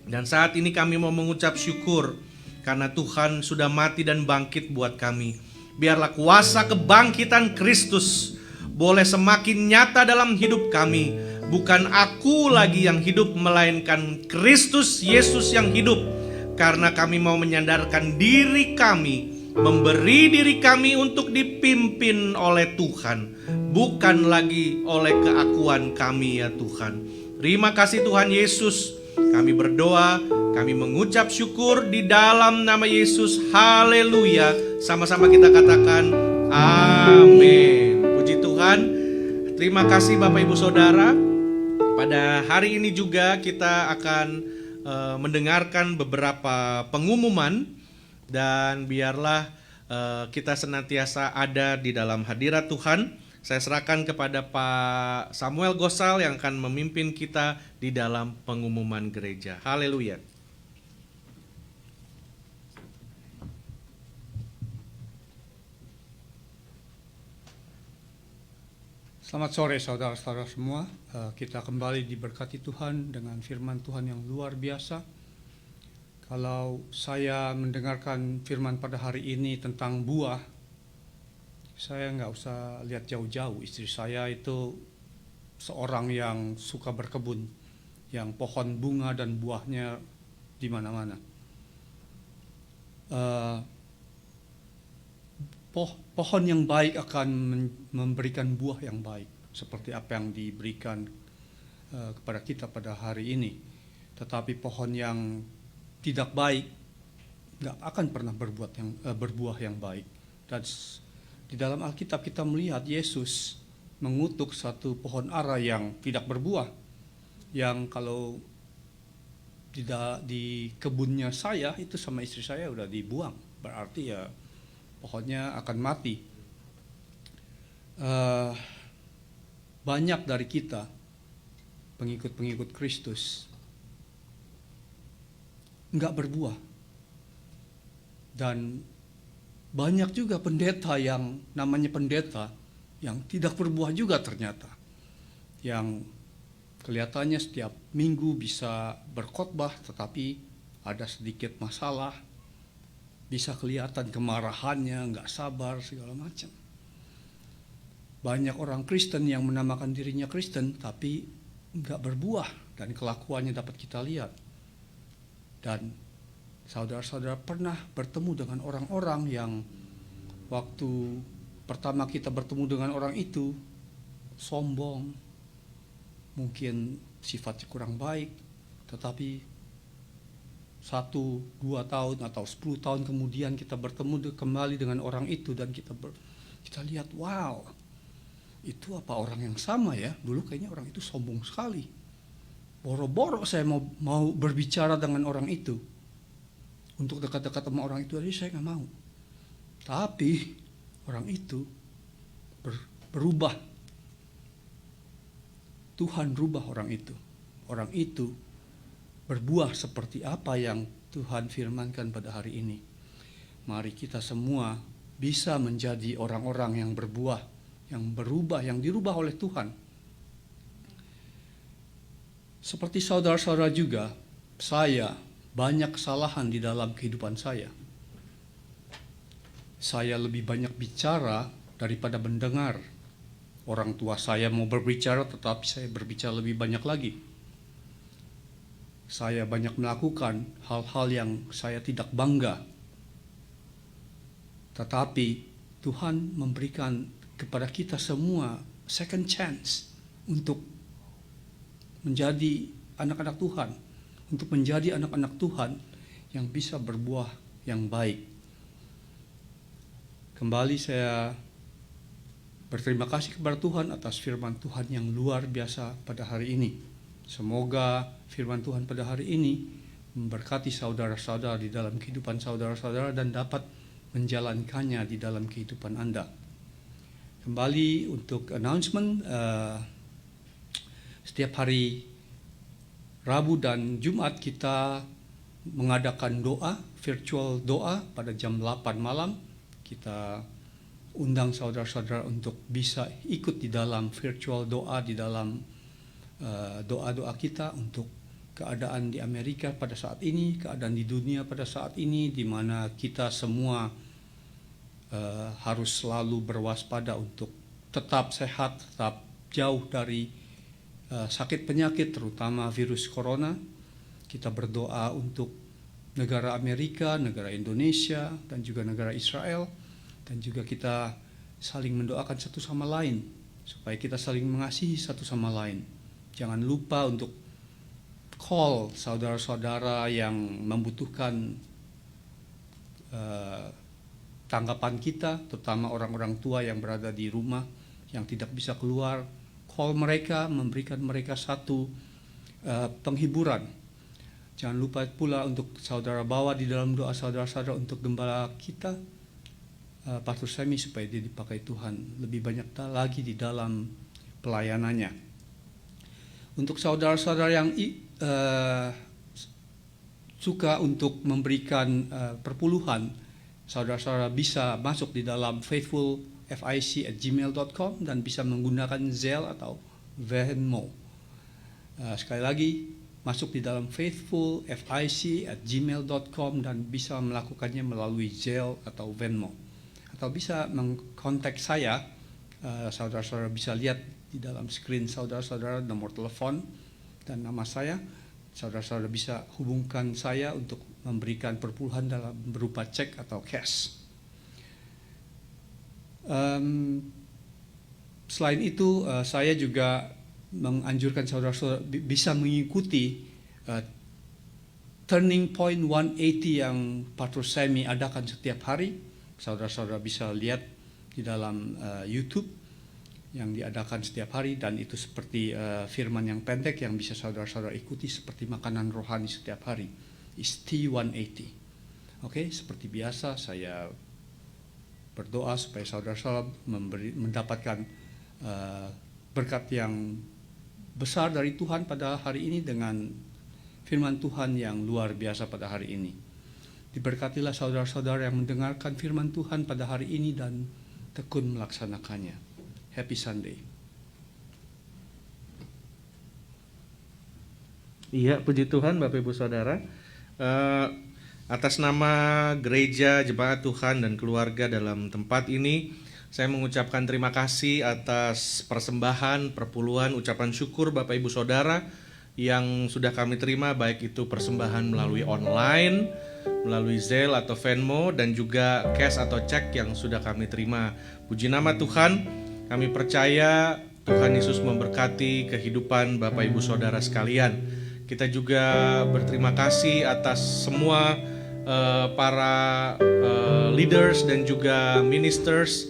Dan saat ini kami mau mengucap syukur karena Tuhan sudah mati dan bangkit buat kami. Biarlah kuasa kebangkitan Kristus boleh semakin nyata dalam hidup kami. Bukan aku lagi yang hidup, melainkan Kristus Yesus yang hidup. Karena kami mau menyandarkan diri kami, memberi diri kami untuk dipimpin oleh Tuhan, bukan lagi oleh keakuan kami ya Tuhan. Terima kasih Tuhan Yesus. Kami berdoa, kami mengucap syukur di dalam nama Yesus. Haleluya. Sama-sama kita katakan amin. Puji Tuhan. Terima kasih Bapak Ibu Saudara. Pada hari ini juga kita akan mendengarkan beberapa pengumuman. Dan biarlah kita senantiasa ada di dalam hadirat Tuhan. Saya serahkan kepada Pak Samuel Gosal yang akan memimpin kita di dalam pengumuman gereja. Haleluya. Selamat sore saudara-saudara semua. Kita kembali diberkati Tuhan dengan firman Tuhan yang luar biasa. Kalau saya mendengarkan firman pada hari ini tentang buah, saya nggak usah lihat jauh-jauh. Istri saya itu seorang yang suka berkebun, yang pohon bunga dan buahnya di mana-mana. Pohon yang baik akan memberikan buah yang baik, seperti apa yang diberikan kepada kita pada hari ini. Tetapi pohon yang tidak baik nggak akan pernah berbuah yang baik. Dan di dalam Alkitab kita melihat Yesus mengutuk satu pohon ara yang tidak berbuah, yang kalau tidak di kebunnya saya itu sama istri saya udah dibuang, berarti ya pohonnya akan mati. Banyak dari kita pengikut-pengikut Kristus nggak berbuah, dan banyak juga pendeta yang namanya pendeta yang tidak berbuah juga ternyata, yang kelihatannya setiap minggu bisa berkhotbah tetapi ada sedikit masalah, bisa kelihatan kemarahannya, nggak sabar segala macam. Banyak orang Kristen yang menamakan dirinya Kristen tapi nggak berbuah, dan kelakuannya dapat kita lihat. Dan saudara-saudara pernah bertemu dengan orang-orang yang waktu pertama kita bertemu dengan orang itu sombong, mungkin sifatnya kurang baik, tetapi 1-2 tahun atau 10 tahun kemudian kita bertemu kembali dengan orang itu dan kita lihat, wow, itu apa orang yang sama ya? Dulu kayaknya orang itu sombong sekali. Boro-boro saya mau berbicara dengan orang itu, untuk dekat-dekat sama orang itu, jadi saya nggak mau. Tapi orang itu berubah. Tuhan rubah orang itu. Orang itu berbuah seperti apa yang Tuhan firmankan pada hari ini. Mari kita semua bisa menjadi orang-orang yang berbuah, yang berubah, yang dirubah oleh Tuhan. Seperti saudara-saudara juga, saya banyak kesalahan di dalam kehidupan saya. Saya lebih banyak bicara daripada mendengar. Orang tua saya mau berbicara, tetapi saya berbicara lebih banyak lagi. Saya banyak melakukan hal-hal yang saya tidak bangga. Tetapi Tuhan memberikan kepada kita semua second chance untuk menjadi anak-anak Tuhan, untuk menjadi anak-anak Tuhan yang bisa berbuah yang baik. Kembali saya berterima kasih kepada Tuhan atas firman Tuhan yang luar biasa pada hari ini. Semoga firman Tuhan pada hari ini memberkati saudara-saudara di dalam kehidupan saudara-saudara dan dapat menjalankannya di dalam kehidupan Anda. Kembali untuk announcement, setiap hari Rabu dan Jumat kita mengadakan doa, virtual doa pada jam 8 malam. Kita undang saudara-saudara untuk bisa ikut di dalam virtual doa, di dalam doa-doa kita untuk keadaan di Amerika pada saat ini, keadaan di dunia pada saat ini, di mana kita semua harus selalu berwaspada untuk tetap sehat, tetap jauh dari sakit penyakit, terutama virus corona. Kita berdoa untuk negara Amerika, negara Indonesia, dan juga negara Israel. Dan juga kita saling mendoakan satu sama lain, supaya kita saling mengasihi satu sama lain. Jangan lupa untuk call saudara-saudara yang membutuhkan tanggapan kita, terutama orang-orang tua yang berada di rumah, yang tidak bisa keluar. Call mereka, memberikan mereka satu penghiburan. Jangan lupa pula untuk saudara bawa di dalam doa saudara-saudara untuk gembala kita, Pastor Semi, supaya dia dipakai Tuhan lebih banyak lagi di dalam pelayanannya. Untuk saudara-saudara yang suka untuk memberikan perpuluhan, saudara-saudara bisa masuk di dalam faithfulfic@gmail.com dan bisa menggunakan Zelle atau Venmo. Sekali lagi, masuk di dalam faithfulfic@gmail.com dan bisa melakukannya melalui Zelle atau Venmo. Atau bisa mengkontak saya, saudara-saudara bisa lihat di dalam screen saudara-saudara nomor telepon dan nama saya. Saudara-saudara bisa hubungkan saya untuk memberikan perpuluhan dalam berupa cek atau cash. Selain itu, saya juga menganjurkan saudara-saudara bisa mengikuti Turning Point 180 yang Pastor Semi adakan setiap hari. Saudara-saudara bisa lihat di dalam YouTube yang diadakan setiap hari, dan itu seperti firman yang pendek yang bisa saudara-saudara ikuti seperti makanan rohani setiap hari. Is T180. Oke, seperti biasa saya berdoa supaya saudara-saudara mendapatkan berkat yang besar dari Tuhan pada hari ini dengan firman Tuhan yang luar biasa pada hari ini. Diberkatilah saudara-saudara yang mendengarkan firman Tuhan pada hari ini dan tekun melaksanakannya. Happy Sunday. Iya, puji Tuhan Bapak Ibu Saudara. Atas nama gereja, jemaat Tuhan dan keluarga dalam tempat ini, saya mengucapkan terima kasih atas persembahan, perpuluhan, ucapan syukur Bapak Ibu Saudara yang sudah kami terima, baik itu persembahan melalui online, melalui Zelle atau Venmo, dan juga cash atau cek yang sudah kami terima. Puji nama Tuhan. Kami percaya Tuhan Yesus memberkati kehidupan Bapak Ibu Saudara sekalian. Kita juga berterima kasih atas semua para leaders dan juga ministers,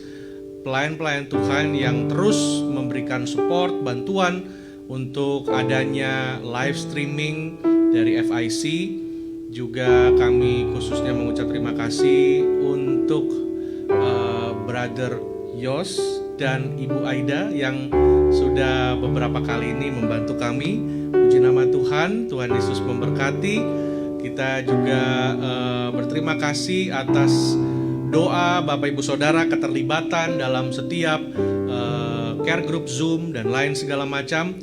pelayan-pelayan Tuhan yang terus memberikan support, bantuan untuk adanya live streaming dari FIC. Juga kami khususnya mengucap terima kasih untuk Brother Yos dan Ibu Aida yang sudah beberapa kali ini membantu kami. Puji nama Tuhan, Tuhan Yesus memberkati. Kita juga berterima kasih atas doa Bapak Ibu Saudara, keterlibatan dalam setiap care group Zoom dan lain segala macam.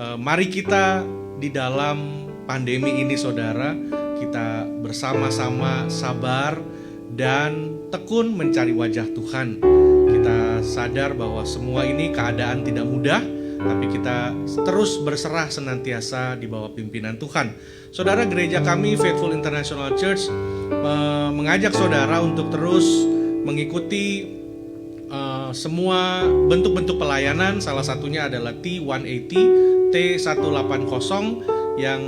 Mari kita di dalam pandemi ini Saudara, kita bersama-sama sabar dan tekun mencari wajah Tuhan. Kita sadar bahwa semua ini keadaan tidak mudah, tapi kita terus berserah senantiasa di bawah pimpinan Tuhan. Saudara, gereja kami Faithful International Church mengajak saudara untuk terus mengikuti semua bentuk-bentuk pelayanan. Salah satunya adalah T180, T180 yang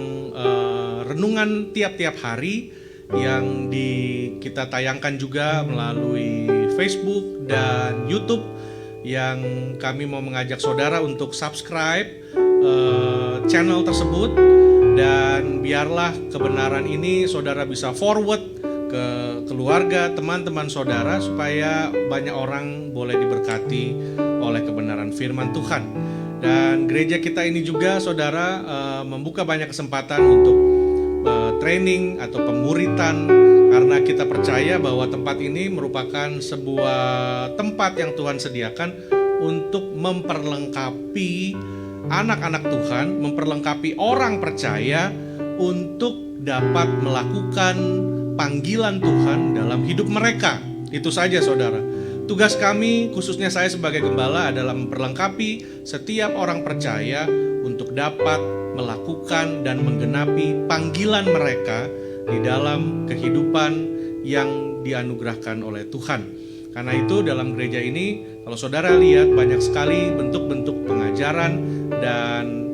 renungan tiap-tiap hari yang kita tayangkan juga melalui Facebook dan YouTube, yang kami mau mengajak saudara untuk subscribe channel tersebut, dan biarlah kebenaran ini saudara bisa forward ke keluarga, teman-teman saudara, supaya banyak orang boleh diberkati oleh kebenaran firman Tuhan. Dan gereja kita ini juga saudara membuka banyak kesempatan untuk training atau pemuritan, karena kita percaya bahwa tempat ini merupakan sebuah tempat yang Tuhan sediakan untuk memperlengkapi anak-anak Tuhan, memperlengkapi orang percaya untuk dapat melakukan panggilan Tuhan dalam hidup mereka. Itu saja saudara. Tugas kami, khususnya saya sebagai gembala, adalah memperlengkapi setiap orang percaya untuk dapat melakukan dan menggenapi panggilan mereka di dalam kehidupan yang dianugerahkan oleh Tuhan. Karena itu dalam gereja ini, kalau saudara lihat banyak sekali bentuk-bentuk pengajaran, dan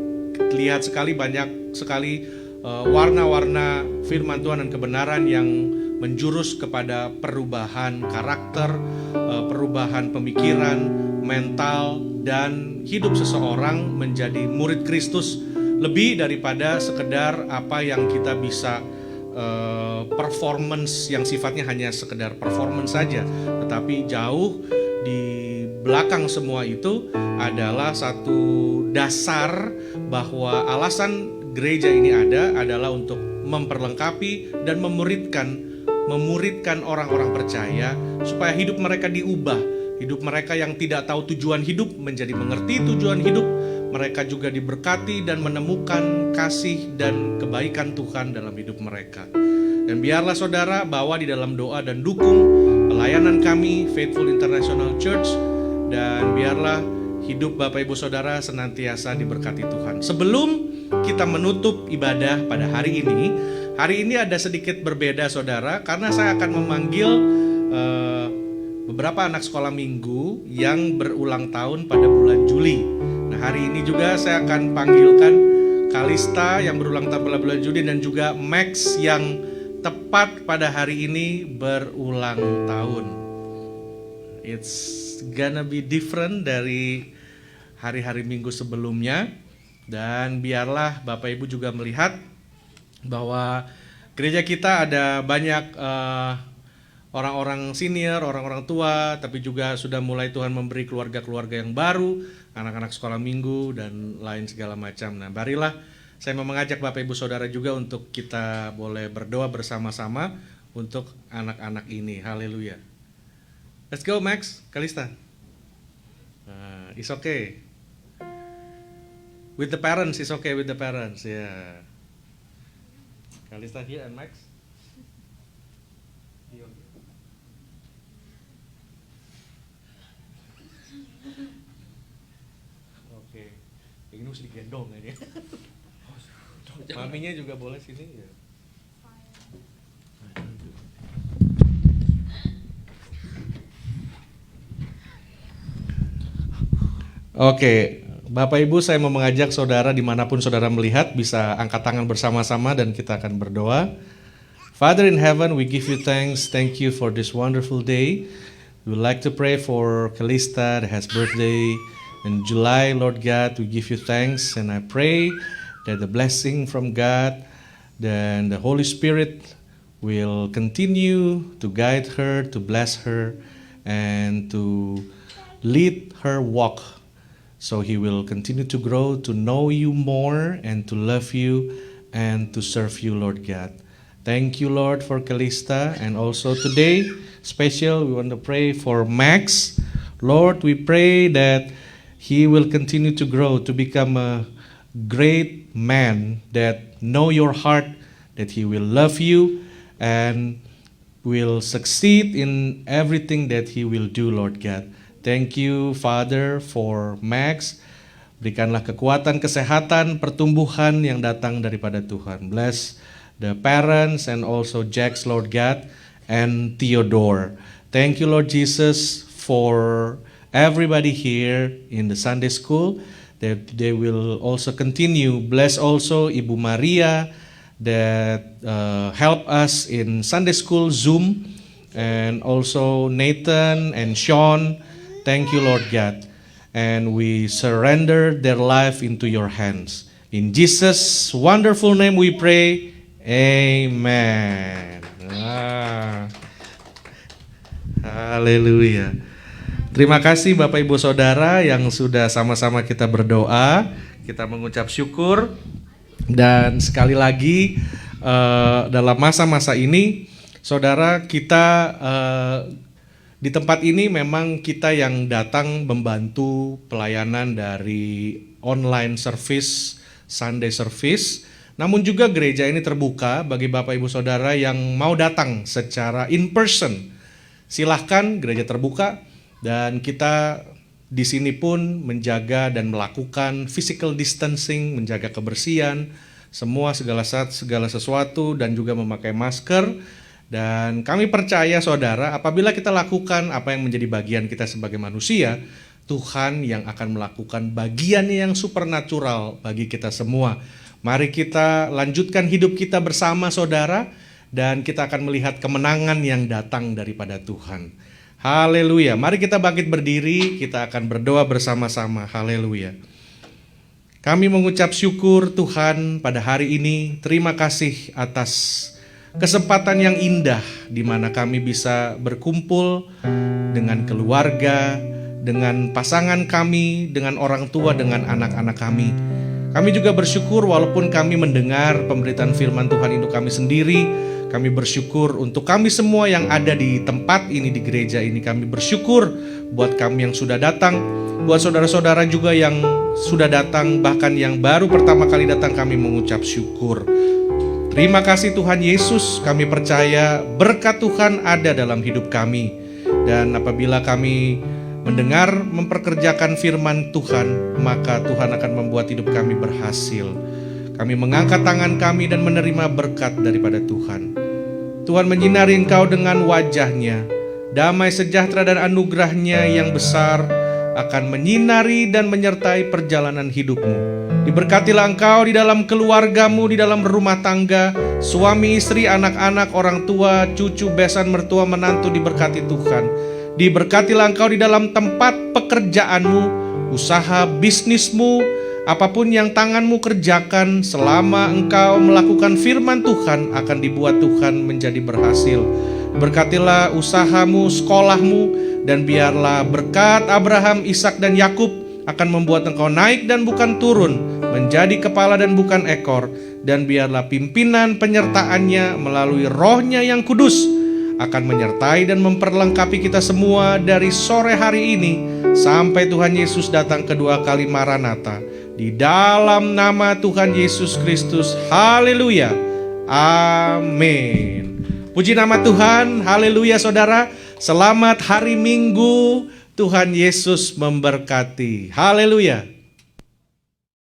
lihat banyak sekali warna-warna firman Tuhan dan kebenaran yang menjurus kepada perubahan karakter, perubahan pemikiran, mental, dan hidup seseorang menjadi murid Kristus, lebih daripada sekedar apa yang kita bisa performance yang sifatnya hanya sekedar performance saja, tetapi jauh di belakang semua itu adalah satu dasar bahwa alasan gereja ini adalah untuk memperlengkapi dan memuridkan orang-orang percaya supaya hidup mereka diubah, hidup mereka yang tidak tahu tujuan hidup menjadi mengerti tujuan hidup. Mereka juga diberkati dan menemukan kasih dan kebaikan Tuhan dalam hidup mereka. Dan biarlah saudara bawa di dalam doa dan dukung pelayanan kami Faithful International Church, dan biarlah hidup Bapak Ibu Saudara senantiasa diberkati Tuhan. Sebelum kita menutup ibadah pada hari ini ada sedikit berbeda saudara, karena saya akan memanggil beberapa anak sekolah minggu yang berulang tahun pada bulan Juli. Nah, hari ini juga saya akan panggilkan Kalista yang berulang tahun pada bulan Juni, dan juga Max yang tepat pada hari ini berulang tahun. It's gonna be different dari hari-hari minggu sebelumnya. Dan biarlah Bapak Ibu juga melihat bahwa gereja kita ada banyak orang-orang senior, orang-orang tua, tapi juga sudah mulai Tuhan memberi keluarga-keluarga yang baru, anak-anak sekolah minggu, dan lain segala macam. Nah, marilah saya mau mengajak Bapak Ibu Saudara juga untuk kita boleh berdoa bersama-sama untuk anak-anak ini. Haleluya. Let's go, Max, Kalista. It's okay. With the parents, it's okay with the parents. Yeah. Kalista here and Max. Oke. Ini mesti digendong ini. Maminya juga boleh sini ya. Oke, Bapak Ibu, saya mau mengajak saudara dimanapun saudara melihat bisa angkat tangan bersama-sama dan kita akan berdoa. Father in heaven, we give you thanks. Thank you for this wonderful day. We would like to pray for Kalista that has birthday in July. Lord God, we give you thanks, and I pray that the blessing from God and the Holy Spirit will continue to guide her, to bless her, and to lead her walk. So he will continue to grow, to know you more, and to love you, and to serve you, Lord God. Thank you, Lord, for Kalista. And also today, special, we want to pray for Max. Lord, we pray that he will continue to grow, to become a great man that know your heart, that he will love you, and will succeed in everything that he will do, Lord God. Thank you, Father, for Max. Berikanlah kekuatan, kesehatan, pertumbuhan yang datang daripada Tuhan. Bless the parents and also Jax, Lord God, and Theodore. Thank you, Lord Jesus, for everybody here in the Sunday school, that they will also continue. Bless also Ibu Maria that help us in Sunday school Zoom, and also Nathan and Sean. Thank you, Lord God. And we surrender their life into your hands. In Jesus' wonderful name we pray. Amen. Haleluya. Terima kasih Bapak Ibu Saudara yang sudah sama-sama kita berdoa. Kita mengucap syukur. Dan sekali lagi dalam masa-masa ini, Saudara, kita di tempat ini memang kita yang datang membantu pelayanan dari online service, Sunday service. Namun juga gereja ini terbuka bagi Bapak Ibu Saudara yang mau datang secara in person. Silahkan, gereja terbuka, dan kita di sini pun menjaga dan melakukan physical distancing, menjaga kebersihan, segala sesuatu, dan juga memakai masker. Dan kami percaya saudara, apabila kita lakukan apa yang menjadi bagian kita sebagai manusia, Tuhan yang akan melakukan bagian yang supernatural bagi kita semua. Mari kita lanjutkan hidup kita bersama saudara, dan kita akan melihat kemenangan yang datang daripada Tuhan. Haleluya. Mari kita bangkit berdiri, kita akan berdoa bersama-sama. Haleluya. Kami mengucap syukur Tuhan pada hari ini. Terima kasih atas kesempatan yang indah di mana kami bisa berkumpul dengan keluarga, dengan pasangan kami, dengan orang tua, dengan anak-anak kami. Kami juga bersyukur walaupun kami mendengar pemberitaan firman Tuhan itu kami sendiri. Kami bersyukur untuk kami semua yang ada di tempat ini, di gereja ini. Kami bersyukur buat kami yang sudah datang, buat saudara-saudara juga yang sudah datang, bahkan yang baru pertama kali datang, kami mengucap syukur. Terima kasih Tuhan Yesus, kami percaya berkat Tuhan ada dalam hidup kami. Dan apabila kami mendengar, memperkerjakan firman Tuhan, maka Tuhan akan membuat hidup kami berhasil. Kami mengangkat tangan kami dan menerima berkat daripada Tuhan. Tuhan menyinari engkau dengan wajah-Nya. Damai sejahtera dan anugerah-Nya yang besar akan menyinari dan menyertai perjalanan hidupmu. Diberkatilah engkau di dalam keluargamu, di dalam rumah tangga, suami, istri, anak-anak, orang tua, cucu, besan, mertua, menantu, diberkati Tuhan. Diberkatilah engkau di dalam tempat pekerjaanmu, usaha bisnismu, apapun yang tanganmu kerjakan, selama engkau melakukan firman Tuhan akan dibuat Tuhan menjadi berhasil. Berkatilah usahamu, sekolahmu, dan biarlah berkat Abraham, Ishak, dan Yakub akan membuat engkau naik dan bukan turun, menjadi kepala dan bukan ekor. Dan biarlah pimpinan penyertaannya melalui Roh-Nya yang kudus akan menyertai dan memperlengkapi kita semua dari sore hari ini sampai Tuhan Yesus datang kedua kali Maranatha. Di dalam nama Tuhan Yesus Kristus, haleluya, amin. Puji nama Tuhan, haleluya saudara. Selamat hari Minggu, Tuhan Yesus memberkati, haleluya.